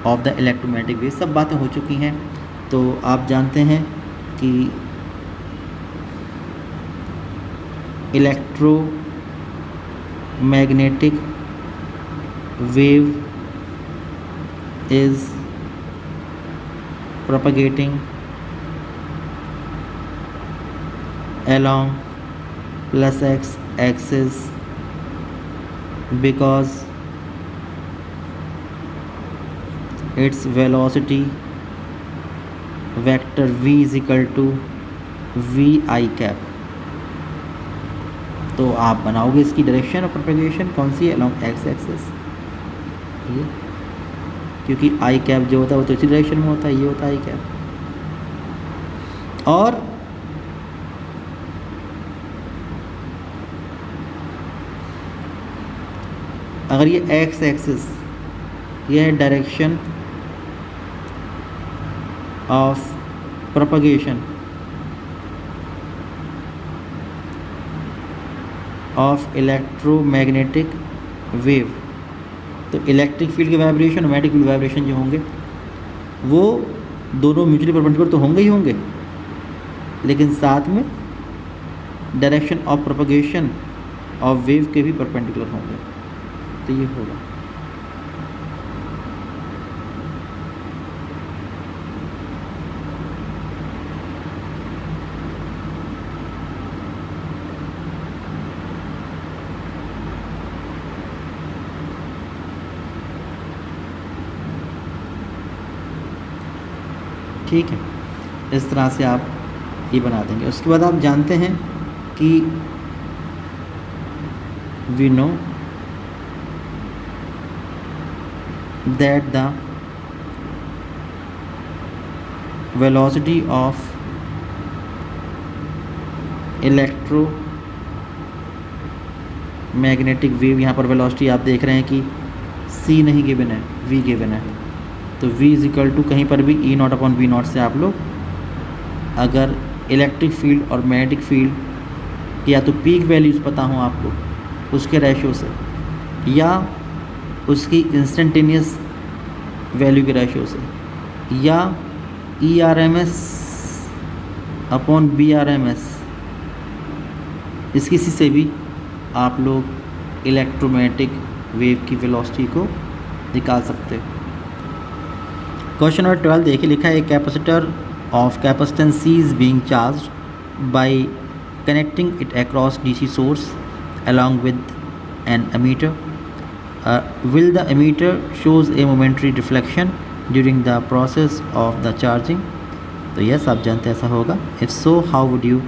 of the electromagnetic wave. सब बातें हो चुकी हैं। तो आप जानते हैं कि electromagnetic wave is propagating along plus x axis because its velocity vector v is equal to v I cap। तो आप बनाओगे इसकी डायरेक्शन ऑफ प्रोपगेशन कौन सी है, along x axis, ये, क्योंकि आई कैप जो होता है वो तो इसी डायरेक्शन में होता है, ये होता है आई कैप। और अगर ये एक्स एक्सिस, ये है direction of propagation of electromagnetic wave, तो इलेक्ट्रिक फील्ड के वाइब्रेशन और मैग्नेटिक फील्ड वाइब्रेशन जो होंगे वो दोनों म्यूचुअली परपेंडिकुलर तो होंगे ही होंगे, लेकिन साथ में direction of propagation of wave के भी परपेंडिकुलर होंगे। तो ये होगा ठीक है। इस तरह से आप ये बना देंगे। उसके बाद आप जानते हैं कि we know that the velocity of electromagnetic wave, यहाँ पर वेलोसिटी आप देख रहे हैं कि c नहीं गिवन है, v गिवन है। तो v इज इक्वल टू कहीं पर भी E0 अपॉन V0 से आप लोग अगर इलेक्ट्रिक फील्ड और मैग्नेटिक फील्ड या तो पीक वैल्यूज़ पता हो आपको उसके रेशो से या उसकी इंस्टेंटेनियस वैल्यू के रेशो से या ERMS अपॉन BRMS, इस किसी से भी आप लोग इलेक्ट्रोमैग्नेटिक वेव की वेलोसिटी को निकाल सकते हो। क्वेश्चन नंबर 12 देखिए, लिखा है capacitor of capacitance C is being charged by connecting it across DC source along with an ammeter. Will the ammeter shows a momentary deflection during the process of the charging? तो यस, आप जानते हैं ऐसा होगा। If so, how would you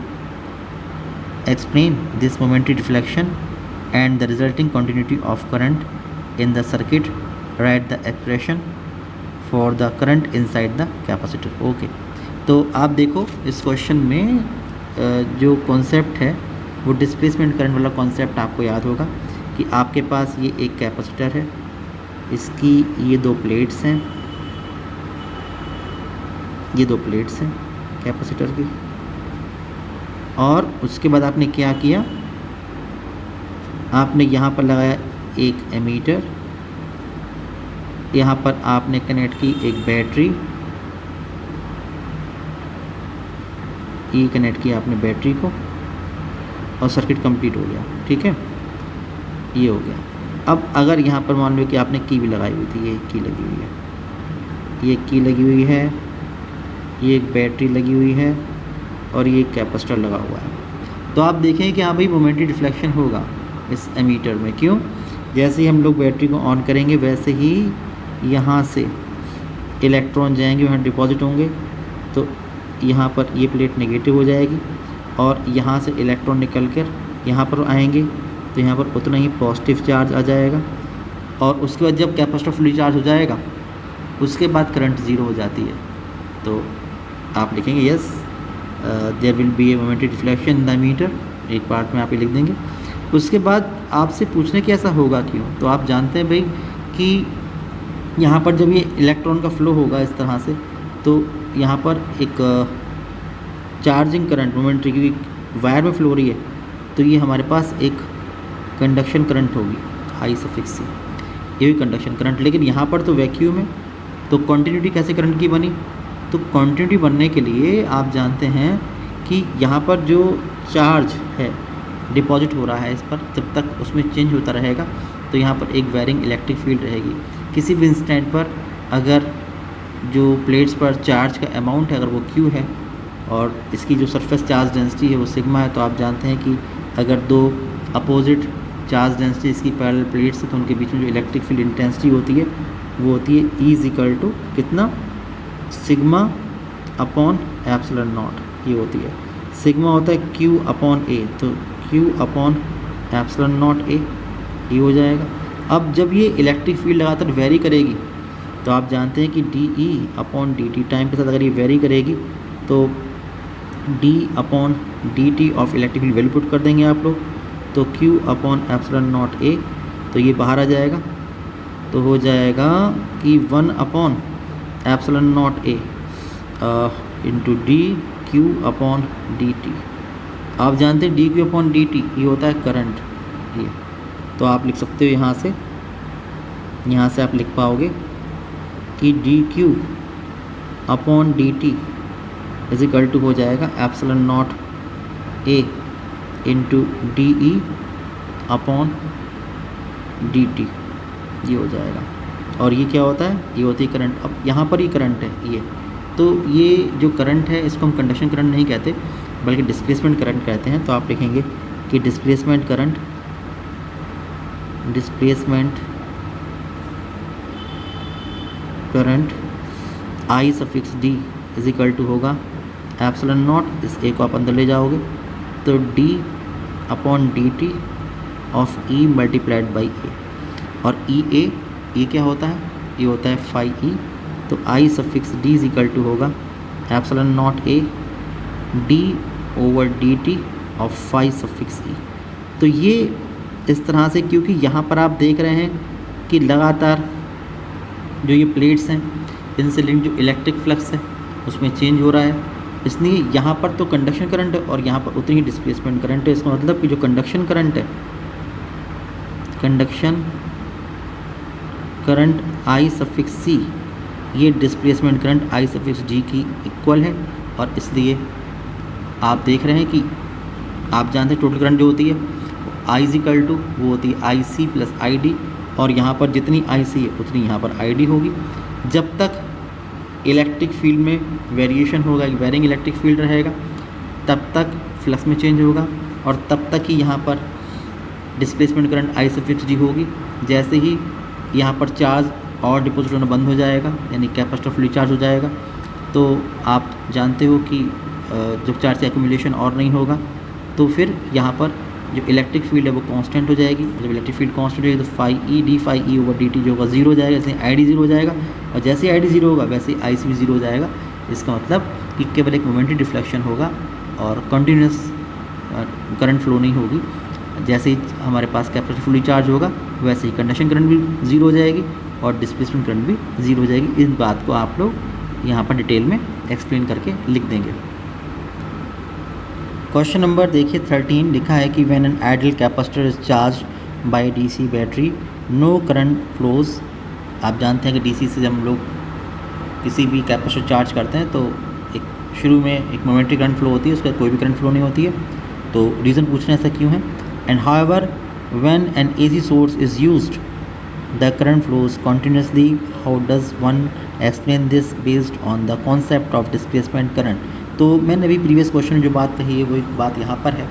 explain this momentary deflection and the resulting continuity of current in the circuit? Write the expression for the current inside the capacitor. Okay, तो आप देखो इस क्वेश्चन में जो कॉन्सेप्ट है वो डिस्प्लेसमेंट करंट वाला कॉन्सेप्ट आपको याद होगा कि आपके पास ये एक कैपेसिटर है, इसकी ये दो प्लेट्स हैं, ये दो प्लेट्स हैं कैपेसिटर की, और उसके बाद आपने क्या किया, आपने यहाँ पर लगाया एक एमीटर, यहाँ पर आपने कनेक्ट की एक बैटरी, ये कनेक्ट किया आपने बैटरी को और सर्किट कंप्लीट हो गया। ठीक है, ये हो गया। अब अगर यहाँ पर मान लो कि आपने की भी लगाई हुई थी, ये की लगी हुई है, ये की लगी हुई है, ये एक बैटरी लगी हुई है और ये कैपेसिटर लगा हुआ है, तो आप देखें कि हाँ भाई मोमेंटरी डिफ्लेक्शन होगा इस एमीटर में। क्यों? जैसे ही हम लोग बैटरी को ऑन करेंगे वैसे ही यहाँ से इलेक्ट्रॉन जाएंगे, वहाँ डिपॉजिट होंगे, तो यहाँ पर ये प्लेट नेगेटिव हो जाएगी और यहाँ से इलेक्ट्रॉन निकल कर यहाँ पर आएंगे, तो यहाँ पर उतना ही पॉजिटिव चार्ज आ जाएगा, और उसके बाद जब कैपेसिटर फुली चार्ज हो जाएगा उसके बाद करंट ज़ीरो हो जाती है। तो आप लिखेंगे yes there will be a momentary deflection in the meter, एक पार्ट में आप ये लिख देंगे। उसके बाद आपसे पूछने कि ऐसा होगा क्यों, तो आप जानते हैं भाई कि यहाँ पर जब ये इलेक्ट्रॉन का फ्लो होगा इस तरह से, तो यहाँ पर एक चार्जिंग करंट मोमेंटरी की वायर में फ्लो हो रही है, तो ये हमारे पास एक कंडक्शन करंट होगी, आई सफिक्स सी, ये भी कंडक्शन करंट। लेकिन यहाँ पर तो वैक्यूम है, तो कॉन्टिन्यूटी कैसे करंट की बनी? तो कॉन्टिन्यूटी बनने के लिए आप जानते हैं कि यहाँ पर जो चार्ज है डिपॉजिट हो रहा है इस पर, जब तक उसमें चेंज होता रहेगा तो यहाँ पर एक वेरिंग इलेक्ट्रिक फील्ड रहेगी। किसी भी इंस्टेंट पर अगर जो प्लेट्स पर चार्ज का अमाउंट है अगर वो Q है और इसकी जो सरफेस चार्ज डेंसिटी है वो सिग्मा है, तो आप जानते हैं कि अगर दो अपोजिट चार्ज डेंसिटी इसकी पैरेलल प्लेट्स है तो उनके बीच में जो इलेक्ट्रिक फील्ड इंटेंसिटी होती है वो होती है E इज इक्वल टू कितना, सिग्मा अपॉन एप्सिलॉन नॉट। ये होती है सिग्मा होता है Q अपॉन A, तो Q upon epsilon naught A ये हो जाएगा। अब जब ये इलेक्ट्रिक फील्ड लगातार वेरी करेगी तो आप जानते हैं कि D E upon D T, time के साथ अगर ये वेरी करेगी तो d upon D T of electric field value put कर देंगे आप लोग, तो Q upon epsilon naught A, तो ये बाहर आ जाएगा, तो हो जाएगा कि 1 upon epsilon naught A into D Q upon D T. आप जानते हैं D Q upon D T ये होता है करंट, ये तो आप लिख सकते हो यहाँ से आप लिख पाओगे कि D Q upon D T is equal to हो जाएगा epsilon naught A into D E upon D T, ये हो जाएगा। और ये क्या होता है, ये होती है करंट। अब यहाँ पर ही करंट है ये, तो ये जो करंट है इसको हम कंडक्शन करंट नहीं कहते बल्कि डिस्प्लेसमेंट करंट कहते हैं। तो आप लिखेंगे कि displacement current I suffix D is equal to होगा एप्सिलॉन नॉट, इस A को आप अंदर ले जाओगे तो D upon D T of E multiplied by A, और E क्या होता है, ये होता है फाई E, तो I suffix D is equal to होगा epsilon naught A D over D T of phi suffix E। तो ये इस तरह से, क्योंकि यहाँ पर आप देख रहे हैं कि लगातार जो ये प्लेट्स हैं इनसे लिंक जो इलेक्ट्रिक फ्लक्स है उसमें चेंज हो रहा है, इसलिए यहाँ पर तो कंडक्शन करंट है और यहाँ पर उतनी ही डिस्प्लेसमेंट करंट है। इसका मतलब कि जो conduction current I suffix C ये displacement current I suffix G की इक्वल है, और इसलिए आप देख रहे हैं कि आप जानते हैं टोटल करंट जो होती है I इज इक्वल टू वो होती है IC प्लस ID, और यहाँ पर जितनी IC है उतनी यहाँ पर ID होगी। जब तक इलेक्ट्रिक फील्ड में वेरिएशन होगा, एक वेरिंग इलेक्ट्रिक फील्ड रहेगा, तब तक फ्लक्स में चेंज होगा और तब तक ही यहाँ पर displacement current I suffix D होगी। जैसे ही यहाँ पर चार्ज और डिपॉजिट होना बंद हो जाएगा यानी कैपेसिटर फुली चार्ज हो जाएगा, तो आप जानते हो कि जब चार्ज की एक्यूमुलेशन और नहीं होगा तो फिर यहाँ पर जो इलेक्ट्रिक फील्ड है वो कांस्टेंट हो जाएगी। जब इलेक्ट्रिक फील्ड कांस्टेंट हो जाएगी तो phi E over D T जो होगा जीरो हो जाएगा, इसलिए आई डी जीरो हो जाएगा, और जैसे ही आई डी जीरो होगा वैसे ही आई सी भी जीरो हो जाएगा। इसका मतलब कि केवल एक मोमेंटरी डिफ्लेक्शन होगा और कंटिन्यूस करंट फ्लो नहीं होगी। जैसे ही हमारे पास कैपेसिटर फुली चार्ज होगा वैसे ही कंडक्शन करंट भी जीरो हो जाएगी और डिस्प्लेसमेंट करंट भी जीरो हो जाएगी। इस बात को आप लोग यहाँ पर डिटेल में एक्सप्लेन करके लिख देंगे। क्वेश्चन नंबर देखिए 13, लिखा है कि when an ideal capacitor is charge by DC battery no current flows. आप जानते हैं कि डीसी से जब हम लोग किसी भी कैपेसिटर चार्ज करते हैं तो एक शुरू में एक मोमेंटरी करंट फ्लो होती है, उसके बाद कोई भी करंट फ्लो नहीं होती है। तो रीज़न पूछना ऐसा क्यों है। And however when an AC source is used the current flows continuously, how does one explain this based on the concept of displacement current. तो मैंने अभी प्रीवियस क्वेश्चन में जो बात कही है वो एक बात यहाँ पर है।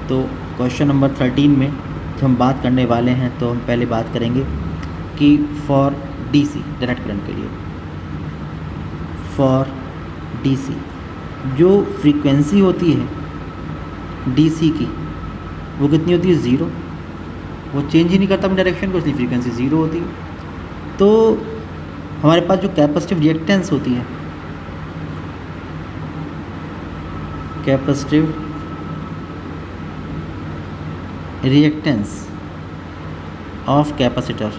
तो क्वेश्चन नंबर 13 में जो हम बात करने वाले हैं तो हम पहले बात करेंगे कि फॉर डीसी डायरेक्ट करंट के लिए, फॉर डीसी जो फ्रीक्वेंसी होती है डीसी की वो कितनी होती है, ज़ीरो। वो चेंज ही नहीं करता अपनी डायरेक्शन को, इसलिए फ्रीक्वेंसी ज़ीरो होती है। तो हमारे पास जो कैपेसिटिव रिएक्टेंस होती है, capacitive reactance of capacitor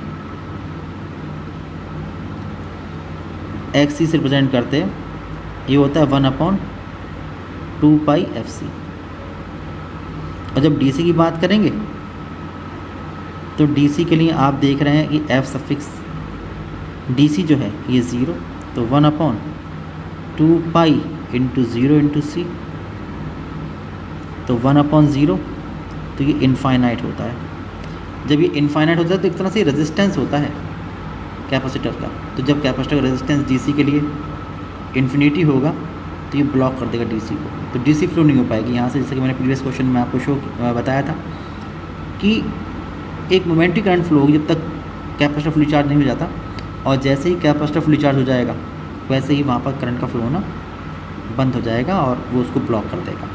XC से रिप्रेजेंट करते हैं, ये होता है 1/2πfc। और जब DC की बात करेंगे तो DC के लिए आप देख रहे हैं कि F सफिक्स DC जो है ये 0, तो 1/2 इंटू 0 इंटू C, तो 1/0, तो ये इनफाइनाइट होता है। जब ये इनफाइनाइट होता है तो एक तरह से रेजिस्टेंस होता है कैपेसिटर का। तो जब कैपेसिटर का रेजिस्टेंस DC के लिए इन्फिनिटी होगा तो ये ब्लॉक कर देगा DC को, तो DC फ्लो नहीं हो पाएगी यहाँ से। जैसे कि मैंने प्रीवियस क्वेश्चन में आपको बताया था कि एक मोमेंटरी करंट फ्लो होगी जब तक कैपेसिटर फुली चार्ज नहीं हो जाता, और जैसे ही कैपेसिटर फुली चार्ज हो जाएगा वैसे ही वहाँ पर करंट का फ्लो होना बंद हो जाएगा और वो उसको ब्लॉक कर देगा।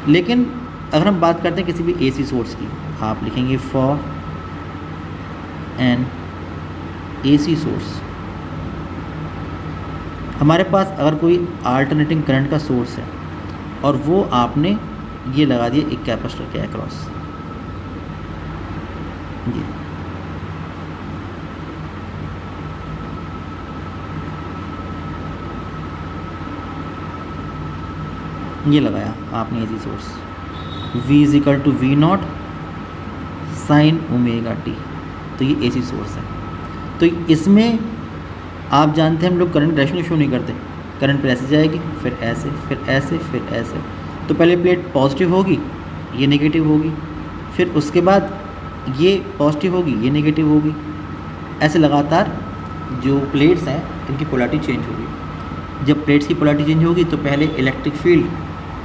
लेकिन अगर हम बात करते हैं किसी भी AC सोर्स की, आप लिखेंगे फॉर एन AC सोर्स। हमारे पास अगर कोई अल्टरनेटिंग करंट का सोर्स है और वो आपने ये लगा दिया एक कैपेसिटर के अक्रॉस, ये लगाया आपने AC source, V = V0 sin ω t, तो ये AC सोर्स है। तो इसमें आप जानते हैं हम लोग करंट डायरेक्शन शो नहीं करते, करंट पर ऐसे जाएगी, फिर ऐसे, फिर ऐसे, फिर ऐसे। तो पहले प्लेट पॉजिटिव होगी, ये नेगेटिव होगी, फिर उसके बाद ये पॉजिटिव होगी, ये नेगेटिव होगी, ऐसे लगातार जो प्लेट्स हैं इनकी पोलैरिटी चेंज होगी। जब प्लेट्स की पोलैरिटी चेंज होगी तो पहले इलेक्ट्रिक फील्ड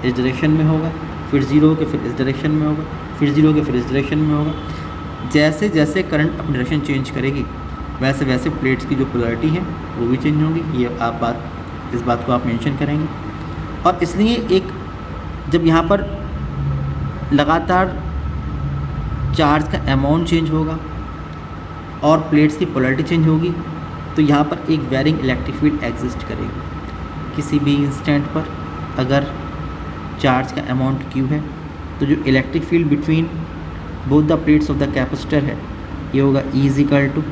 इस डायरेक्शन में होगा, फिर 0 होकर फिर इस डायरेक्शन में होगा, फिर 0 होकर फिर इस डायरेक्शन में होगा। जैसे जैसे करंट अपनी डायरेक्शन चेंज करेगी वैसे वैसे प्लेट्स की जो पोलैरिटी है वो भी चेंज होगी। ये इस बात को आप मेंशन करेंगे। और इसलिए एक जब यहाँ पर लगातार चार्ज का अमाउंट चेंज होगा और प्लेट्स की पोलैरिटी चेंज होगी तो यहाँ पर एक वेरिंग इलेक्ट्रिक फील्ड एग्जिस्ट करेगी। किसी भी इंस्टेंट पर अगर चार्ज का अमाउंट Q है तो जो electric field between both the plates of the capacitor है ये होगा E = σ/ε0।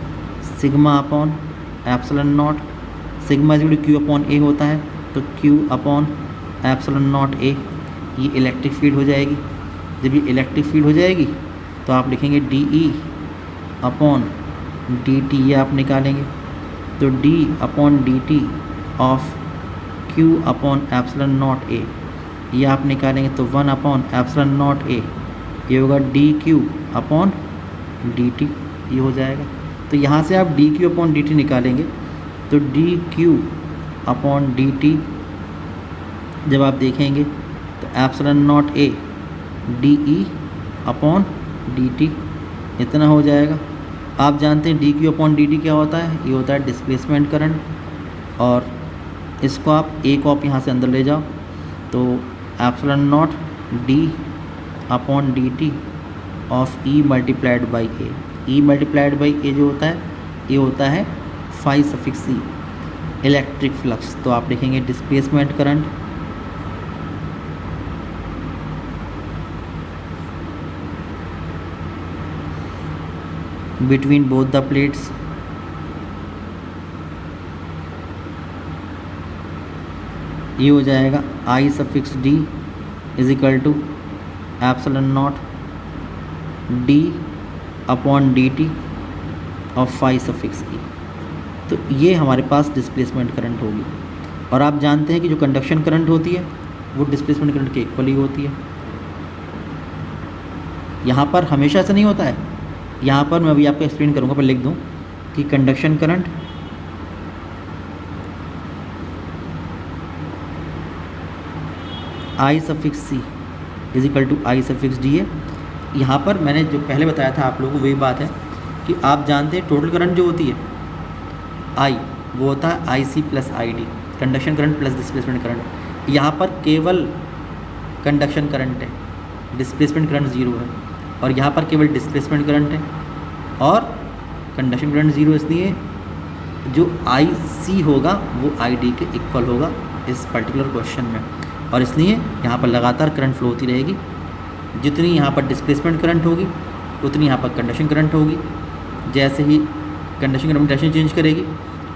सिग्मा Q/A होता है, तो Q/ε0A ये इलेक्ट्रिक फील्ड हो जाएगी। जब ये इलेक्ट्रिक फील्ड हो जाएगी तो आप लिखेंगे DE/dt, ये आप निकालेंगे, तो D/dt ऑफ Q/ε0A ये आप निकालेंगे, तो 1/ε0A ये होगा dQ/dt, ये हो जाएगा। तो यहाँ से आप dQ/dt निकालेंगे, तो dQ/dt जब आप देखेंगे तो ε0A dE/dt इतना हो जाएगा। आप जानते हैं dQ/dt क्या होता है, ये होता है डिस्प्लेसमेंट करंट। और इसको आप यहाँ से अंदर ले जाओ, तो ε0 d/dt of E × A। E × A जो होता है ये होता है φ इलेक्ट्रिक फ्लक्स। तो आप लिखेंगे displacement current between both the plates ये हो जाएगा I = D = ε0 d/dt ऑफ φ। तो ये हमारे पास डिस्प्लेसमेंट करंट होगी। और आप जानते हैं कि जो कंडक्शन करंट होती है वो डिस्प्लेसमेंट करंट के इक्वल ही होती है। यहाँ पर हमेशा ऐसा नहीं होता है, यहाँ पर मैं अभी आपको एक्सप्लेन करूँगा, पर लिख दूँ कि conduction current I = C = I = D है। यहाँ पर मैंने जो पहले बताया था आप लोगों को वही बात है कि आप जानते हैं टोटल करंट जो होती है I वो होता है IC + ID, conduction current plus displacement current. यहाँ पर केवल कंडक्शन करंट है, डिस्प्लेसमेंट करंट 0 है, और यहाँ पर केवल डिस्प्लेसमेंट करंट है और कंडक्शन करंट 0, इसलिए जो IC होगा वो ID के इक्वल होगा इस पर्टिकुलर क्वेश्चन में। और इसलिए यहाँ पर लगातार करंट फ्लो होती रहेगी। जितनी यहाँ पर डिस्प्लेसमेंट करंट होगी उतनी यहाँ पर कंडक्शन करंट होगी। जैसे ही कंडक्शन करंट डायरेक्शन चेंज करेगी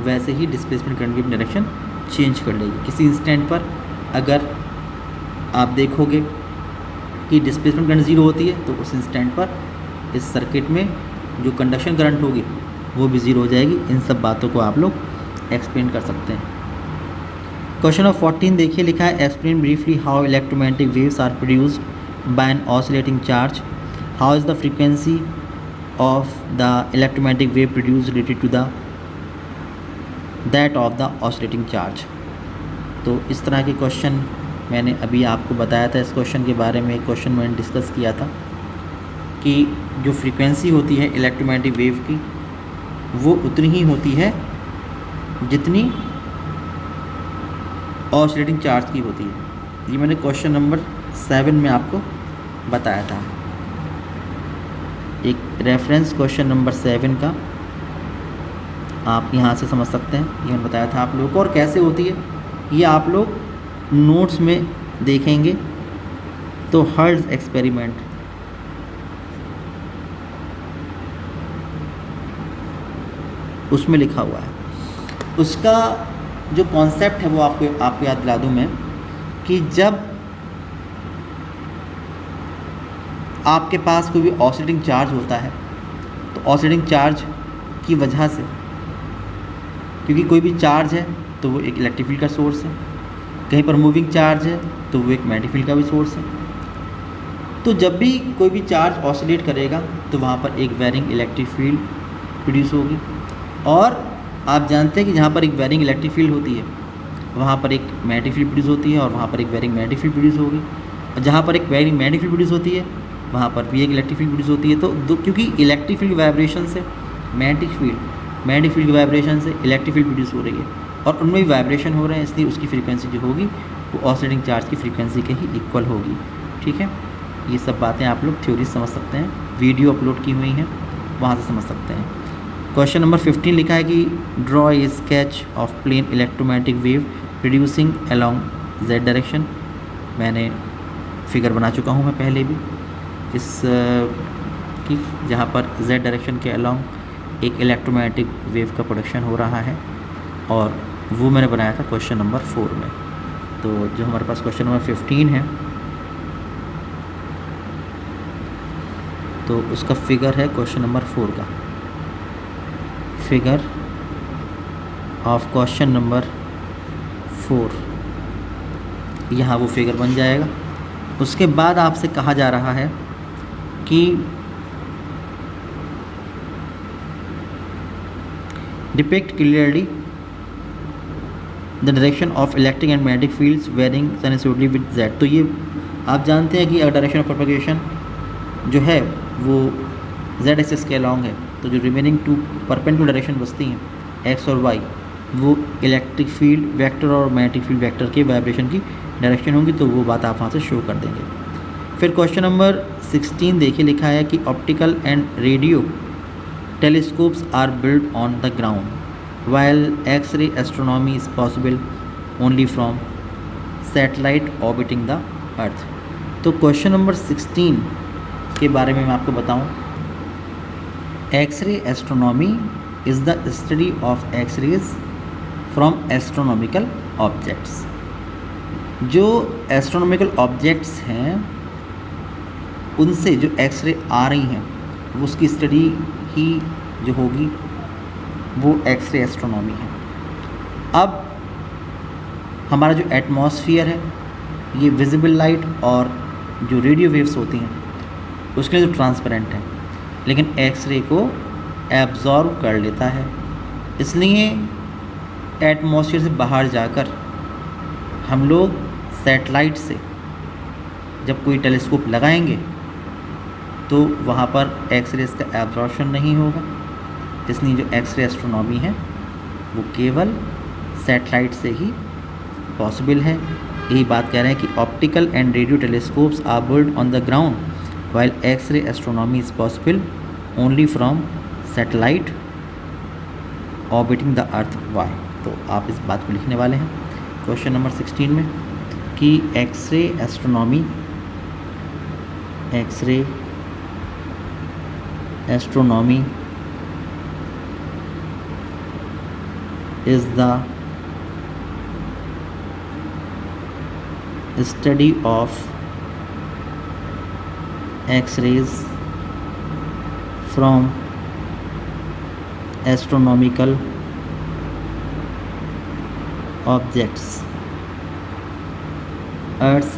वैसे ही डिस्प्लेसमेंट करंट की डायरेक्शन चेंज कर लेगी। किसी इंस्टेंट पर अगर आप देखोगे कि डिस्प्लेसमेंट करंट 0 होती है तो उस इंस्टेंट पर इस सर्किट में जो कंडक्शन करंट होगी वो भी ज़ीरो हो जाएगी। इन सब बातों को आप लोग एक्सप्लेन कर सकते हैं। क्वेश्चन नंबर 14 देखिए, लिखा है explain briefly how electromagnetic waves are produced by an oscillating charge, how is the frequency of the electromagnetic wave produced related to the that of the oscillating charge. तो इस तरह के क्वेश्चन मैंने अभी आपको बताया था। इस क्वेश्चन के बारे में एक क्वेश्चन मैंने डिस्कस किया था कि जो फ्रीक्वेंसी होती है इलेक्ट्रोमैग्नेटिक वेव की वो उतनी ही होती है जितनी ऑसिलेटिंग चार्ज की होती है। ये मैंने क्वेश्चन नंबर 7 में आपको बताया था। एक रेफरेंस क्वेश्चन नंबर 7 का आप यहाँ से समझ सकते हैं, ये मैंने बताया था आप लोगों को। और कैसे होती है ये आप लोग नोट्स में देखेंगे तो हर्ट्ज़ एक्सपेरिमेंट उसमें लिखा हुआ है। उसका जो कॉन्सेप्ट है वो आपको याद दिला दूँ मैं कि जब आपके पास कोई भी ऑसिलेटिंग चार्ज होता है तो ऑसिलेटिंग चार्ज की वजह से, क्योंकि कोई भी चार्ज है तो वो एक इलेक्ट्रिक फील्ड का सोर्स है, कहीं पर मूविंग चार्ज है तो वो एक मैग्नेटिक फील्ड का भी सोर्स है। तो जब भी कोई भी चार्ज ऑसिलेट करेगा तो वहाँ पर एक वेरिंग इलेक्ट्रिक फील्ड प्रोड्यूस होगी। और आप जानते हैं कि जहाँ पर एक वेरिंग इलेक्ट्रिक फील्ड होती है वहाँ पर एक मैग्नेटिक फील्ड प्रोड्यूस होती है और वहाँ पर एक वेरिंग मैग्नेटिक फील्ड प्रोड्यूस होगी। और जहाँ पर एक वेरिंग मैग्नेटिक फील्ड प्रोड्यूस होती है वहाँ पर भी एक इलेक्ट्रिक फील्ड प्रोड्यूस होती है। तो क्योंकि इलेक्ट्रिक फील्ड वाइब्रेशन से मैग्नेटिक फील्ड की वाइब्रेशन से इलेक्ट्रिक फील्ड प्रोड्यूस हो रही है और उनमें भी वाइब्रेशन हो रहे हैं, इसलिए उसकी फ्रीक्वेंसी जो होगी वो ऑसिलेटिंग चार्ज की फ्रीक्वेंसी के ही इक्वल होगी। ठीक है, ये सब बातें आप लोग थ्योरी समझ सकते हैं, वीडियो अपलोड की हुई हैं वहाँ से समझ सकते हैं। क्वेश्चन नंबर 15 लिखा है कि draw a sketch of plane electromagnetic wave reducing along Z direction. मैंने फिगर बना चुका हूँ मैं पहले भी इस की, जहाँ पर जेड डायरेक्शन के अलोंग एक इलेक्ट्रोमैग्नेटिक वेव का प्रोडक्शन हो रहा है और वो मैंने बनाया था क्वेश्चन नंबर 4 में। तो जो हमारे पास क्वेश्चन नंबर 15 है तो उसका फिगर है क्वेश्चन नंबर 4 का। फिगर ऑफ क्वेश्चन नंबर 4, यहाँ वो फिगर बन जाएगा। उसके बाद आपसे कहा जा रहा है कि depict clearly the direction of electric and magnetic fields varying sinusoidally with Z. तो ये आप जानते हैं कि डायरेक्शन ऑफ प्रोपगेशन जो है वो जेड एक्सिस के अलॉन्ग है, तो जो रिमेनिंग 2 परपेंडिकुलर डायरेक्शन बचती हैं एक्स और वाई वो इलेक्ट्रिक फील्ड वेक्टर और मैग्नेटिक फील्ड वेक्टर के वाइब्रेशन की डायरेक्शन होंगी। तो वो बात आप वहाँ से शो कर देंगे। फिर क्वेश्चन नंबर 16 देखिए, लिखा है कि optical and radio telescopes are build on the ground while X-ray astronomy is possible only from satellite orbiting the earth. तो क्वेश्चन नंबर 16 के बारे में मैं आपको बताऊं, X-ray astronomy is the study of X-rays from astronomical objects. जो एस्ट्रोनॉमिकल ऑब्जेक्ट्स हैं उनसे जो एक्स-रे आ रही हैं वो उसकी स्टडी ही जो होगी वो एक्स-रे एस्ट्रोनॉमी है। अब हमारा जो एटमॉस्फेयर है ये विजिबल लाइट और जो रेडियो वेव्स होती हैं उसके लिए जो ट्रांसपेरेंट है, लेकिन एक्स-रे को एब्जॉर्ब कर लेता है। इसलिए एटमॉस्फेयर से बाहर जाकर हम लोग सैटेलाइट से जब कोई टेलीस्कोप लगाएंगे तो वहाँ पर एक्स-रेज का एब्जॉर्प्शन नहीं होगा। इसलिए जो एक्स-रे एस्ट्रोनॉमी है वो केवल सैटेलाइट से ही पॉसिबल है। यही बात कह रहे हैं कि optical and radio telescopes are build on the ground while X-ray astronomy is possible only from satellite orbiting the earth why. तो आप इस बात को लिखने वाले हैं क्वेश्चन नंबर 16 में कि X-ray astronomy is the study of X-rays from astronomical objects. Earth's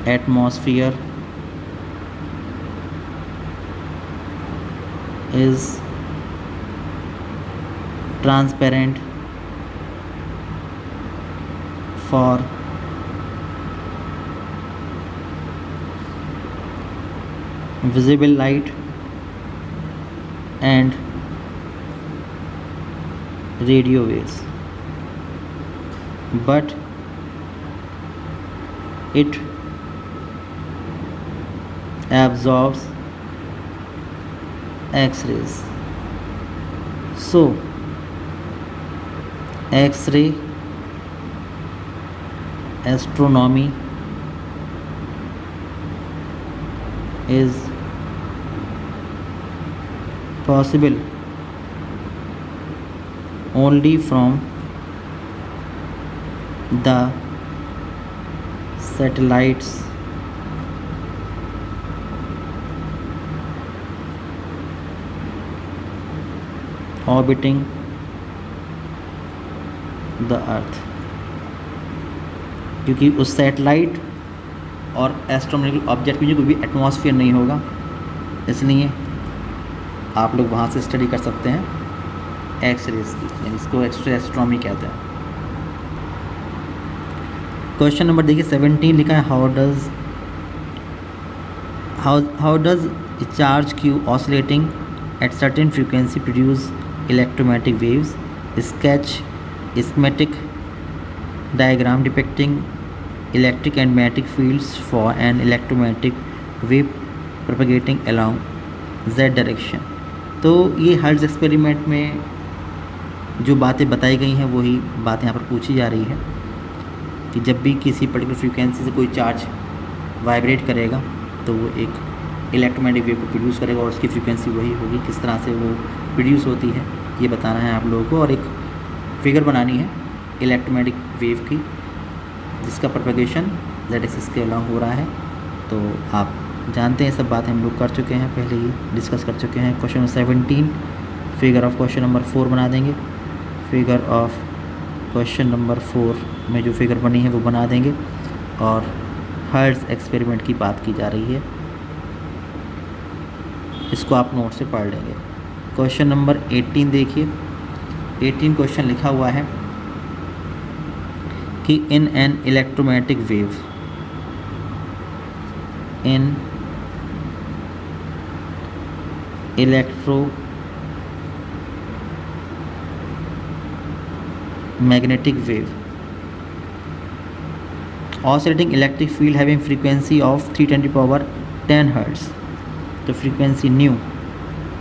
atmosphere is transparent for visible light and radio waves, but it absorbs X-rays. So X-ray astronomy is possible only from the satellites orbiting the earth, क्योंकि उस सैटेलाइट और एस्ट्रोनॉमिकल ऑब्जेक्ट में जो कोई भी एटमॉस्फेयर नहीं होगा, इसलिए आप लोग वहाँ से स्टडी कर सकते हैं एक्स रेज की, यानी इसको एक्स रे एस्ट्रोनॉमी कहते हैं। क्वेश्चन नंबर देखिए 17 लिखा है how does charge Q oscillating at certain frequency produce electromagnetic waves, sketch schematic diagram depicting electric and magnetic fields for an electromagnetic wave propagating along z direction। तो ये हर्ट्ज एक्सपेरिमेंट में जो बातें बताई गई हैं वही बात यहाँ पर पूछी जा रही है कि जब भी किसी पर्टिकुलर फ्रीक्वेंसी से कोई चार्ज वाइब्रेट करेगा तो वो एक इलेक्ट्रोमैग्नेटिक वेव को प्रोड्यूस करेगा और उसकी फ्रीक्वेंसी वही होगी, किस तरह से वो प्रोड्यूस होती है ये बताना है आप लोगों को, और एक फिगर बनानी है इलेक्ट्रोमैग्नेटिक वेव की जिसका प्रोपगेशन जेड एक्सिस के अलॉन्ग हो रहा है। तो आप जानते हैं सब बातें हम लोग कर चुके हैं, पहले ही डिस्कस कर चुके हैं। Question number 17 figure of question number 4 बना देंगे। फिगर ऑफ क्वेश्चन नंबर 4 में जो फिगर बनी है वो बना देंगे और हर्ट्ज एक्सपेरिमेंट की बात की जा रही है, इसको आप नोट से पढ़ लेंगे। क्वेश्चन नंबर 18 देखिए, 18 क्वेश्चन लिखा हुआ है कि in an electromagnetic wave, in electromagnetic wave oscillating electric field having frequency of 3 × 10 hertz, तो frequency nu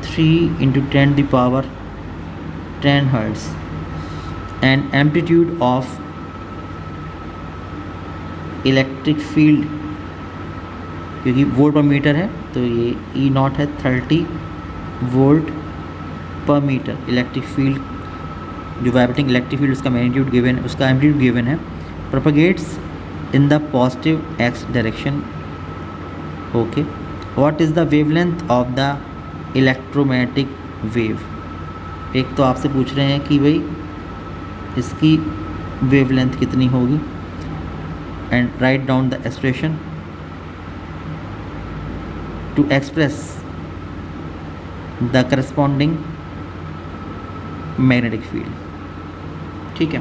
3 × 10 hertz and amplitude of electric field, क्योंकि वोल्ट पर मीटर है तो ये ई नॉट है 30 वोल्ट पर मीटर। इलेक्ट्रिक फील्ड जो वाइब्रेटिंग इलेक्ट्रिक फील्ड उसका मैग्नीट्यूड गिवन, उसका एम्पलीट्यूड गिवन है, propagates in the positive X direction. Okay, what is the wavelength of the electromagnetic wave. एक तो आपसे पूछ रहे हैं कि भाई इसकी वेवलेंथ कितनी होगी, and write down the expression to express the corresponding magnetic field। ठीक है,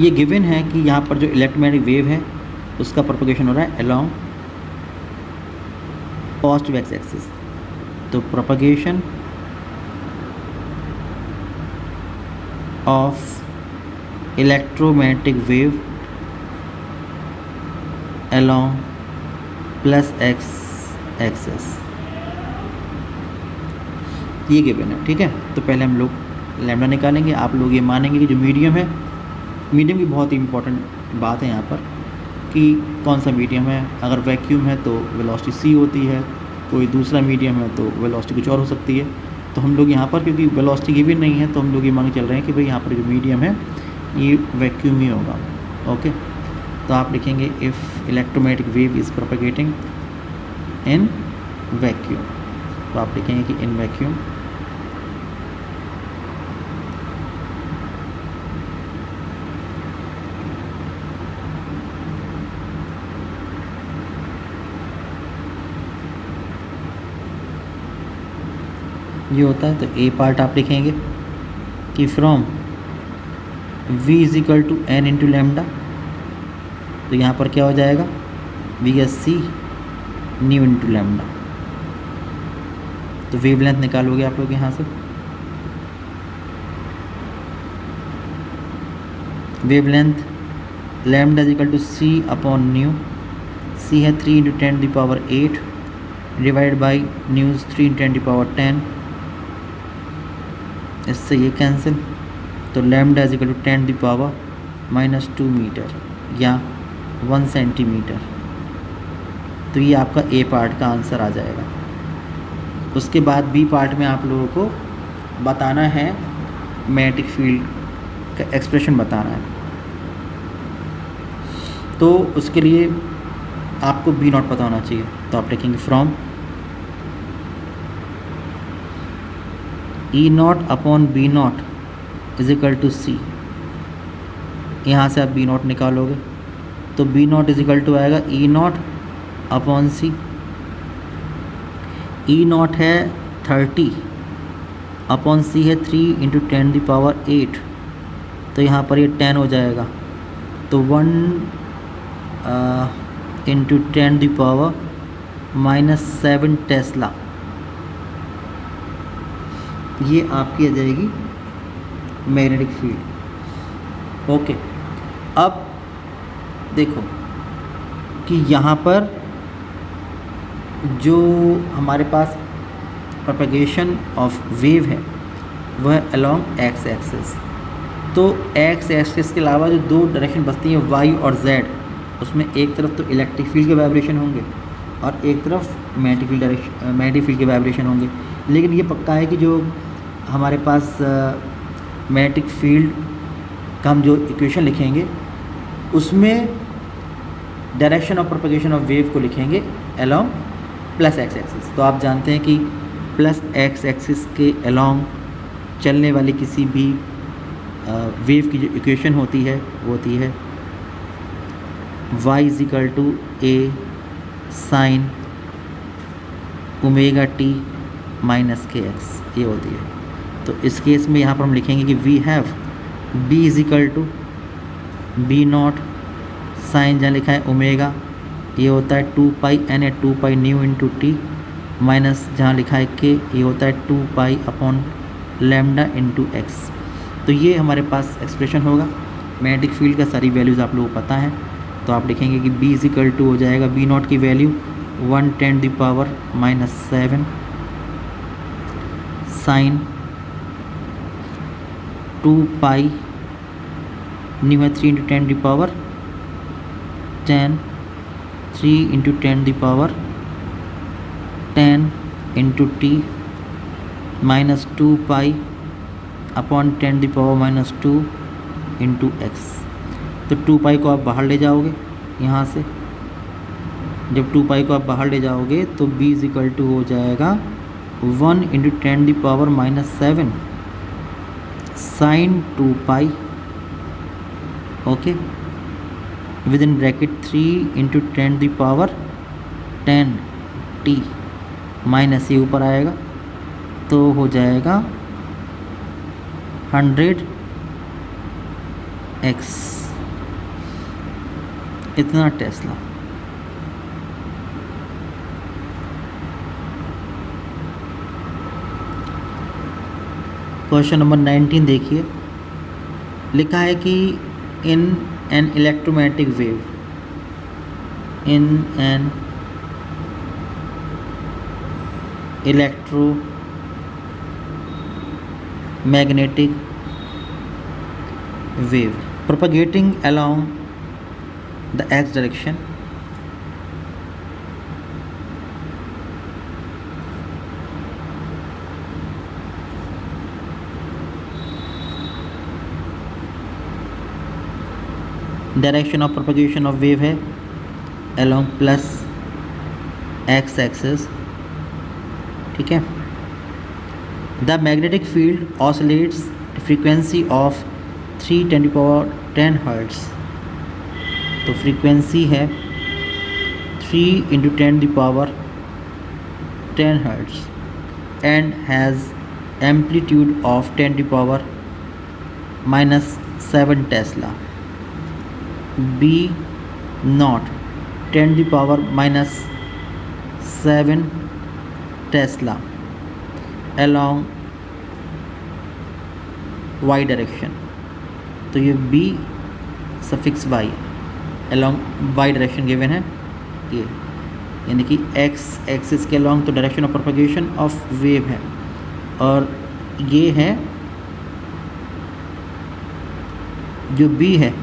ये गिवन है कि यहाँ पर जो इलेक्ट्रोमैग्नेटिक वेव है उसका प्रोपगेशन हो रहा है along पॉजिटिव एक्स एक्सिस, तो propagation of electromagnetic wave along plus X axis, ये गिवन है। ठीक है, तो पहले हम लोग लैम्डा निकालेंगे। आप लोग ये मानेंगे कि जो मीडियम है, मीडियम की बहुत ही इंपॉर्टेंट बात है यहाँ पर कि कौन सा मीडियम है। अगर वैक्यूम है तो वेलोसिटी सी होती है, कोई दूसरा मीडियम है तो वेलोसिटी कुछ और हो सकती है। तो हम लोग यहाँ पर क्योंकि वेलोसिटी गिवन नहीं है तो हम लोग ये मान के चल रहे हैं कि भाई यहाँ पर जो मीडियम है ये वैक्यूम ही होगा। ओके, तो आप लिखेंगे if electromagnetic wave is propagating in vacuum. तो आप लिखेंगे कि इन वैक्यूम ये होता है। तो ए पार्ट आप लिखेंगे कि from v is equal to N into lambda, तो यहाँ पर क्या हो जाएगा V as C nu into lambda. तो वेवलेंथ निकालोगे आप लोग यहाँ से, wavelength lambda is equal to C upon nu, C है 3 into 10⁸ divide by nu 3 into 10⁻10, इससे ये कैंसिल। तो lambda is equal to 10⁻⁻2 metre या 1 सेंटीमीटर। तो ये आपका ए पार्ट का आंसर आ जाएगा। उसके बाद बी पार्ट में आप लोगों को बताना है मैग्नेटिक फील्ड का एक्सप्रेशन बताना है। तो उसके लिए आपको बी नॉट पता होना चाहिए, तो आप लिखेंगे from E naught upon B naught is equal to C. यहाँ से आप बी नॉट निकालोगे तो B naught is equal to आएगा E naught upon C. E naught है 30 अपॉन सी है 3 इंटू 10⁸, तो यहाँ पर ये 10 हो जाएगा। तो 1 इंटू 10⁻⁻7 टेस्ला, ये आपकी आ जाएगी मैग्नेटिक फील्ड। ओके, अब देखो कि यहाँ पर जो हमारे पास प्रोपगेशन ऑफ वेव है वह अलोंग एक्स एक्सिस। तो एक्स एक्सिस के अलावा जो दो डायरेक्शन बचती हैं वाई और जेड, उसमें एक तरफ तो इलेक्ट्रिक फील्ड के वाइब्रेशन होंगे और एक तरफ मैग्नेटिक फील्ड के वाइब्रेशन होंगे। लेकिन ये पक्का है कि जो हमारे पास मैग्नेटिक फील्ड का हम जो इक्वेशन लिखेंगे उसमें direction of propagation of wave को लिखेंगे अलोंग प्लस एक्स एक्सिस। तो आप जानते हैं कि प्लस एक्स एक्सिस के अलोंग चलने वाली किसी भी वेव की जो इक्वेशन होती है वो होती है y is equal to A sine omega T minus के एक्स, ये होती है। तो इस केस में यहाँ पर हम लिखेंगे कि we have b is equal to B not sine जहाँ लिखा है ओमेगा, ये होता है 2 पाई एन है 2 pi nu into T, minus जहाँ लिखा है के, ये होता है 2 pi upon lambda into x. तो ये हमारे पास एक्सप्रेशन होगा। मैग्नेटिक फील्ड का सारी वैल्यूज़ आप लोगों को पता है, तो आप लिखेंगे कि b इज इक्वल टू हो जाएगा बी नॉट की वैल्यू 1⁻⁻7 साइन 2 पाई न्यू है 3 into 10⁻10 3 into 10⁻10 into T minus 2 pi upon 10⁻⁻2 into x. तो 2 पाई को आप बाहर ले जाओगे यहाँ से, जब 2 पाई को आप बाहर ले जाओगे तो b इज इक्वल टू हो जाएगा 1 into 10⁻⁻7 sine 2 pi, okay, with in bracket 3 into 10⁻10 T minus ये ऊपर आएगा तो हो जाएगा 100x इतना टेस्ला। क्वेश्चन नंबर 19 देखिए, लिखा है कि in an electromagnetic wave, in an electromagnetic wave propagating along the x direction direction of propagation of wave है along प्लस x एक्सिस ठीक है। The magnetic field oscillates frequency of 3 × 10 hertz. तो फ्रीक्वेंसी है 3 × 10 hertz and has amplitude of 10⁻⁻7 tesla. B naught 10⁻⁻7 tesla along y direction. तो ये b suffix y along y direction given है ये, यानी कि x एक्सिस के along तो direction of propagation of wave है, और ये है जो b है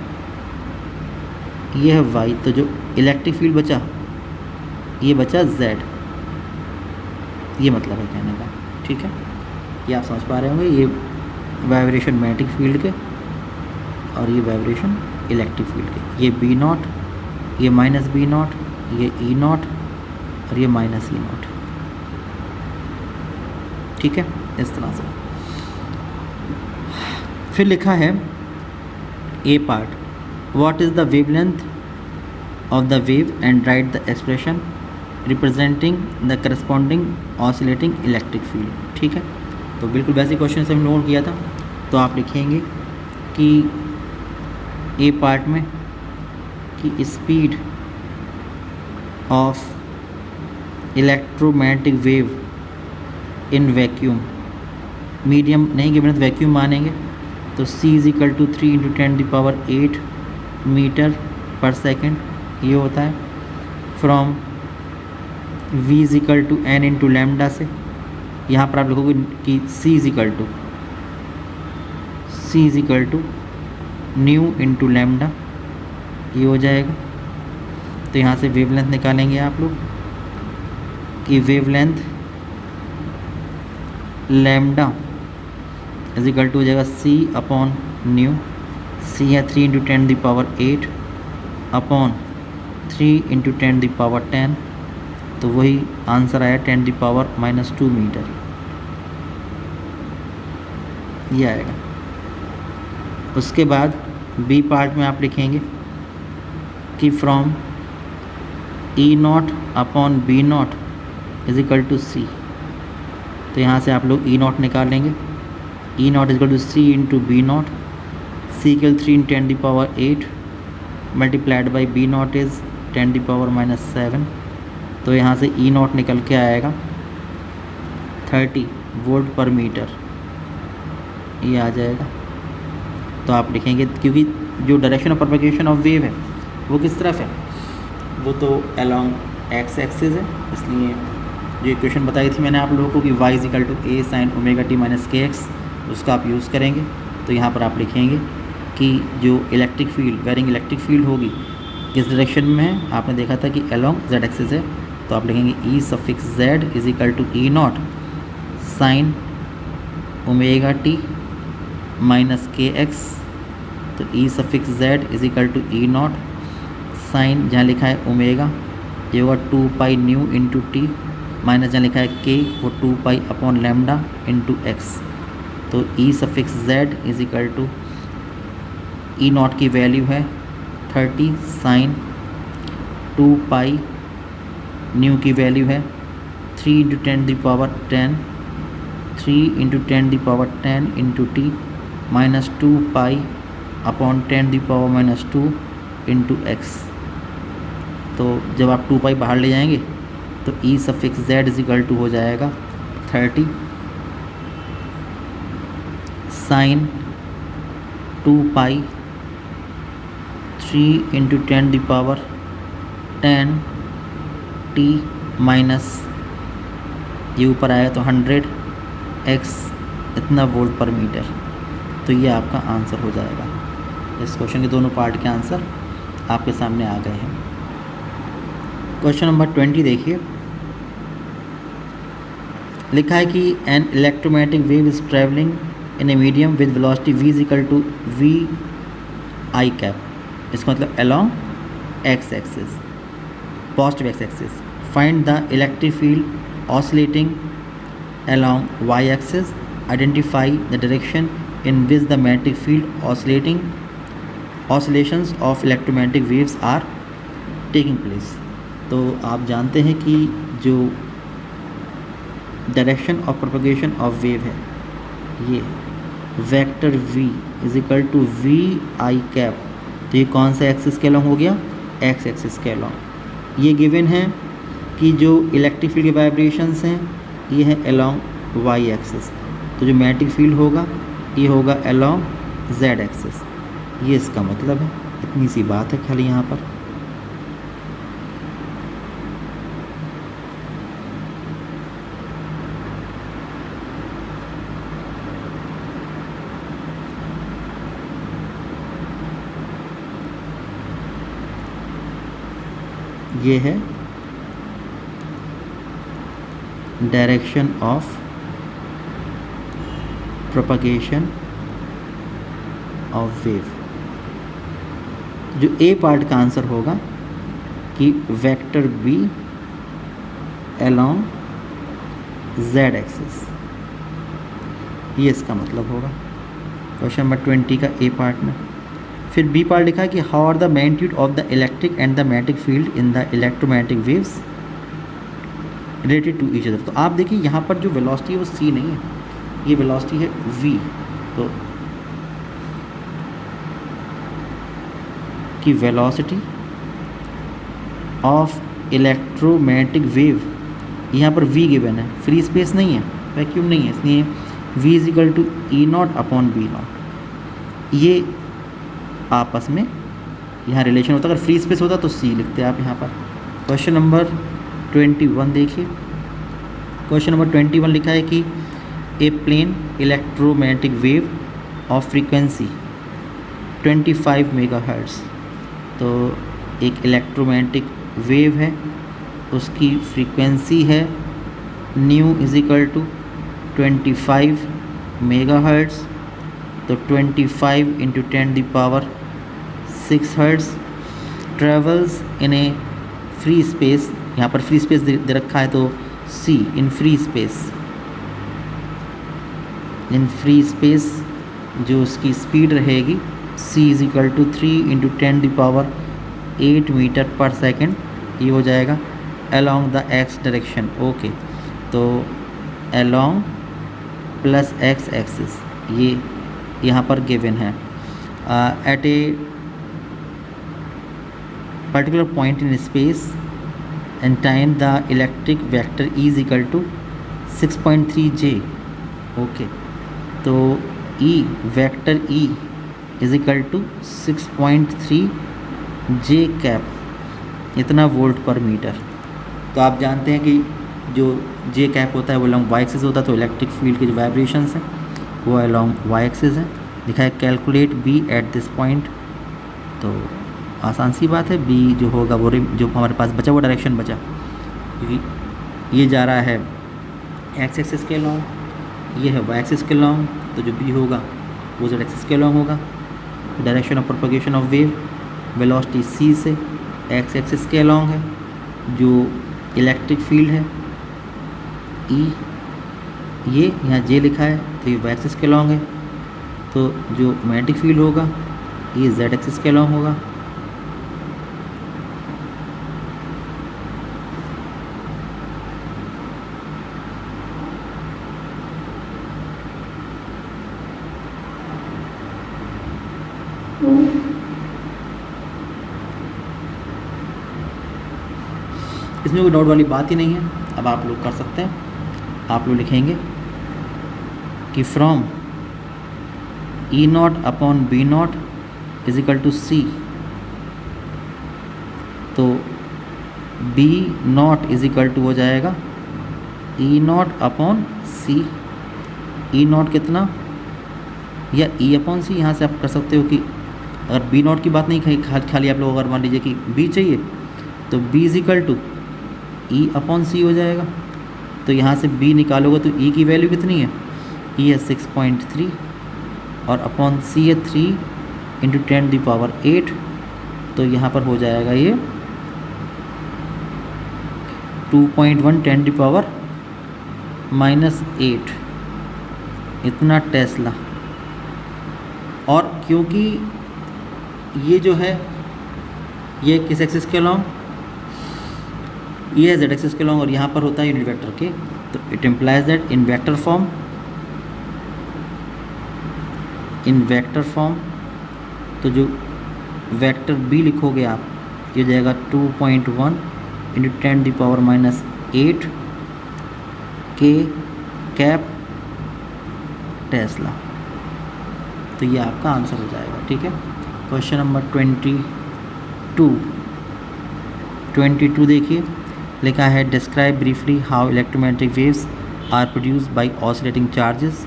ये है y। तो जो इलेक्ट्रिक फील्ड बचा ये बचा z, ये मतलब है कहने का, ठीक है। ये आप समझ पा रहे होंगे, ये वाइब्रेशन मैग्नेटिक फील्ड के और ये वाइब्रेशन इलेक्ट्रिक फील्ड के। ये बी नॉट, ये माइनस बी नॉट, ये ई नॉट और ये माइनस ई नॉट, ठीक है, इस तरह से। फिर लिखा है a part, what is the wavelength of the wave and write the expression representing the corresponding oscillating electric field, ठीक है। तो बिल्कुल वैसे क्वेश्चन से हम नोट किया था। तो आप लिखेंगे कि ए पार्ट में कि speed of electromagnetic wave in vacuum, medium नहीं गिवन तो वैक्यूम मानेंगे, तो c = 3 × 10⁸ मीटर पर सेकेंड ये होता है। फ्रॉम v = n × लैम्डा से, यहाँ पर आप लिखोगे कि c = न्यू × लैम्डा ये हो जाएगा। तो यहाँ से वेवलेंथ निकालेंगे आप लोग कि वेवलेंथ लैम्डा = हो जाएगा c/न्यू। c है 3 × 10⁸ अपॉन 3 × 10⁻10, तो वही आंसर आया 10⁻⁻2 मीटर, ये आएगा। उसके बाद बी पार्ट में आप लिखेंगे कि फ्रॉम E0/B0 = c। तो यहाँ से आप लोग E0 निकाल लेंगे। E0 = c × B0, c के 3 × 10⁸ मल्टीप्लाइड बाई B0 इज़ 10⁻⁻7। तो यहाँ से E0 निकल के आएगा 30 वोल्ट पर मीटर, ये आ जाएगा। तो आप लिखेंगे क्योंकि जो direction of propagation of wave है वो किस तरफ है, वो तो अलोंग एक्स एक्सिस है, इसलिए जो इक्वेशन बताई थी मैंने आप लोगों को कि y = a sin ω t - kx, उसका आप यूज़ करेंगे। तो यहाँ पर आप लिखेंगे कि जो electric field varying electric field होगी किस डायरेक्शन में है, आपने देखा था कि अलोंग z एक्सिस है। तो आप लिखेंगे E suffix z = E0 sin ω t - kx। तो E suffix z = E0 sine, जहाँ लिखा है ओमेगा ये होगा 2π न्यू × t, माइनस जहाँ लिखा है k वो 2π/λ × x। तो E सफिक्स z = E0 की वैल्यू है 30 साइन 2π, न्यू की वैल्यू है 3 × 10⁻10 × t माइनस 2π/10⁻2 × x। तो जब आप 2π बाहर ले जाएंगे तो E सफिक्स z = हो जाएगा 30 साइन 2π 3 × 10⁻10 t माइनस ये ऊपर आया तो 100 x इतना वोल्ट पर मीटर। तो ये आपका आंसर हो जाएगा। इस क्वेश्चन के दोनों पार्ट के आंसर आपके सामने आ गए हैं। क्वेश्चन नंबर 20 देखिए, लिखा है कि N electromagnetic wave is travelling in a medium with velocity v = v i cap, इसका मतलब along x axis positive x axis. Find the electric field oscillating along y-axis. Identify the direction in which the magnetic field oscillations of electromagnetic waves are taking place. तो आप जानते हैं कि जो direction of propagation of wave है ये vector v is equal to V I cap, तो ये कौन सा एक्सिस के अलॉन्ग हो गया, एक्स एक्सिस के अलॉन्ग। ये गिवन है कि जो इलेक्ट्रिक फील्ड के वाइब्रेशंस हैं ये है अलॉन्ग वाई एक्सिस, तो जो मैग्नेटिक फील्ड होगा ये होगा अलॉन्ग जेड एक्सिस। ये इसका मतलब है, इतनी सी बात है खाली यहाँ पर। ये है direction of propagation of wave. जो ए पार्ट का आंसर होगा कि vector B along Z axis, ये इसका मतलब होगा क्वेश्चन नंबर 20 का ए पार्ट में। फिर बी पार्ट लिखा है कि how are the magnitude of the electric and the magnetic field in the electromagnetic waves related to each other. तो आप देखिए यहाँ पर जो वेलोसिटी है वो सी नहीं है, ये वेलोसिटी है v। तो कि वेलोसिटी ऑफ इलेक्ट्रोमैग्नेटिक वेव, यहाँ पर v गिवन है, फ्री स्पेस नहीं है, वैक्यूम नहीं है, इसलिए v is equal to E naught upon B naught. ये आपस में यहाँ रिलेशन होता है। अगर फ्री स्पेस होता तो c लिखते हैं आप यहाँ पर। क्वेश्चन नंबर 21 देखिए। क्वेश्चन नंबर 21 लिखा है कि a plane electromagnetic wave of frequency 25 megahertz, तो एक इलेक्ट्रोमैग्नेटिक वेव है, उसकी फ्रीक्वेंसी है nu is equal to 25 megahertz, तो 25 into 10⁻6 hertz travels in a free space. यहाँ पर फ्री स्पेस दे रखा है तो c इन फ्री स्पेस जो उसकी स्पीड रहेगी c is equal to 3 into 10⁸ metre per second, ये हो जाएगा along the x direction. Okay, तो अलोंग प्लस x एक्सिस ये यहाँ पर गिवन है। At a particular point in space and time the electric vector E is equal to 6.3 J। Okay, तो E vector E is equal to 6.3 J cap, इतना वोल्ट पर मीटर। तो आप जानते हैं कि जो J कैप होता है वो अलॉन्ग वाई एक्सिस होता है, तो इलेक्ट्रिक फील्ड के जो वाइब्रेशंस हैं वो अलॉन्ग वाई एक्सिस है। लिखा है calculate B at this point, तो आसान सी बात है, B जो होगा वो जो हमारे पास बचा वो डायरेक्शन बचा, क्योंकि ये जा रहा है एक्स एक्सिस के अलॉन्ग, ये है वाई एक्सिस के अलॉन्ग, तो जो B होगा वो जेड एक्सिस के अलॉन्ग होगा। Direction of propagation of wave velocity C से एक्स एक्सिस के अलॉन्ग है। जो इलेक्ट्रिक फील्ड है E, ये यहाँ J लिखा है तो ये वाई एक्सिस के अलॉन्ग है, तो जो मैग्नेटिक फील्ड होगा ये जेड एक्सिस के अलॉन्ग होगा। इसमें कोई डाउट वाली बात ही नहीं है। अब आप लोग कर सकते हैं, आप लोग लिखेंगे कि from E naught upon B naught is equal to C, तो B naught is equal to हो जाएगा E naught upon C। E naught कितना, या E अपॉन C यहाँ से आप कर सकते हो कि अगर B नॉट की बात नहीं खाली आप लोग अगर मान लीजिए कि B चाहिए तो B is equal to E upon C हो जाएगा। तो यहाँ से B निकालोगे तो E की वैल्यू कितनी है, E है 6.3 और अपॉन C है 3 इंटू 10⁸, तो यहाँ पर हो जाएगा ये 2.1 10⁻⁴ -8 इतना टेस्ला। और क्योंकि ये जो है ये किस एक्सिस के अलॉन्ग, ये है जेड एक्सिस के अलॉन्ग और यहाँ पर होता है यूनिट वेक्टर के, तो it implies that in vector form तो जो वेक्टर बी लिखोगे आप, ये जाएगा 2.1 इंटू 10⁻⁻8 के कैप टेस्ला। तो ये आपका आंसर हो जाएगा। ठीक है, क्वेश्चन नंबर 22 देखिए, लिखा है describe briefly how electromagnetic waves are produced by oscillating charges.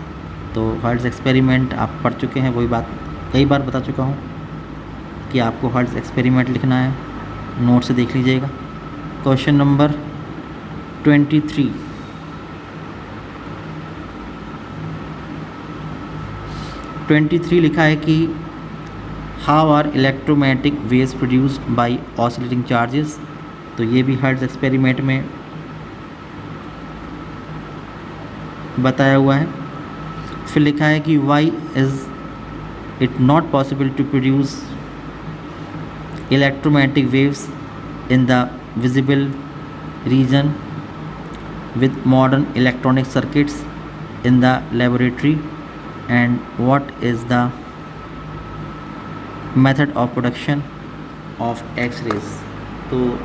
तो हर्ट्ज़ एक्सपेरिमेंट आप पढ़ चुके हैं, वही बात कई बार बता चुका हूँ कि आपको हर्ट्ज़ एक्सपेरिमेंट लिखना है, नोट से देख लीजिएगा। क्वेश्चन नंबर 23 लिखा है कि how are electromagnetic waves produced by oscillating charges. तो ये भी हर्ट्ज़ एक्सपेरिमेंट में बताया हुआ है। फिर लिखा है कि why is it not possible to produce electromagnetic waves in the visible region with modern electronic circuits in the laboratory, and what is the method of production of X-rays। तो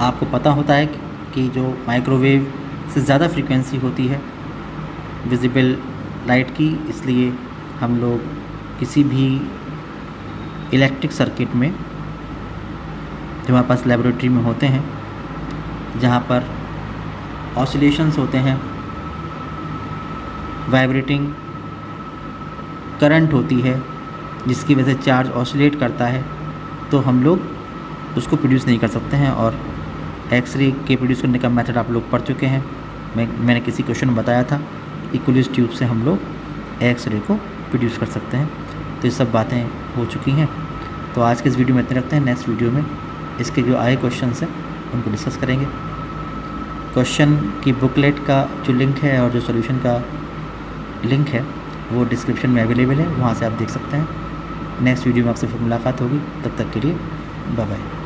आपको पता होता है कि जो माइक्रोवेव से ज़्यादा फ्रीक्वेंसी होती है विजिबल लाइट की, इसलिए हम लोग किसी भी इलेक्ट्रिक सर्किट में जो हमारे पास लेबोरेटरी में होते हैं, जहाँ पर ऑसिलेशंस होते हैं, वाइब्रेटिंग करंट होती है जिसकी वजह से चार्ज ऑसिलेट करता है, तो हम लोग उसको प्रोड्यूस नहीं कर सकते हैं। और एक्सरे के प्रोड्यूस करने का मेथड आप लोग पढ़ चुके हैं, मैंने किसी क्वेश्चन में बताया था, इक्वलिस ट्यूब से हम लोग एक्सरे को प्रोड्यूस कर सकते हैं। तो ये सब बातें हो चुकी हैं। तो आज के इस वीडियो में इतने रखते हैं, नेक्स्ट वीडियो में इसके जो आए क्वेश्चंस हैं उनको डिस्कस करेंगे। क्वेश्चन की बुकलेट का जो लिंक है और जो सॉल्यूशन का लिंक है वो डिस्क्रिप्शन में अवेलेबल है, वहाँ से आप देख सकते हैं। नेक्स्ट वीडियो में आपसे फिर मुलाकात होगी, तब तक के लिए बाय बाय।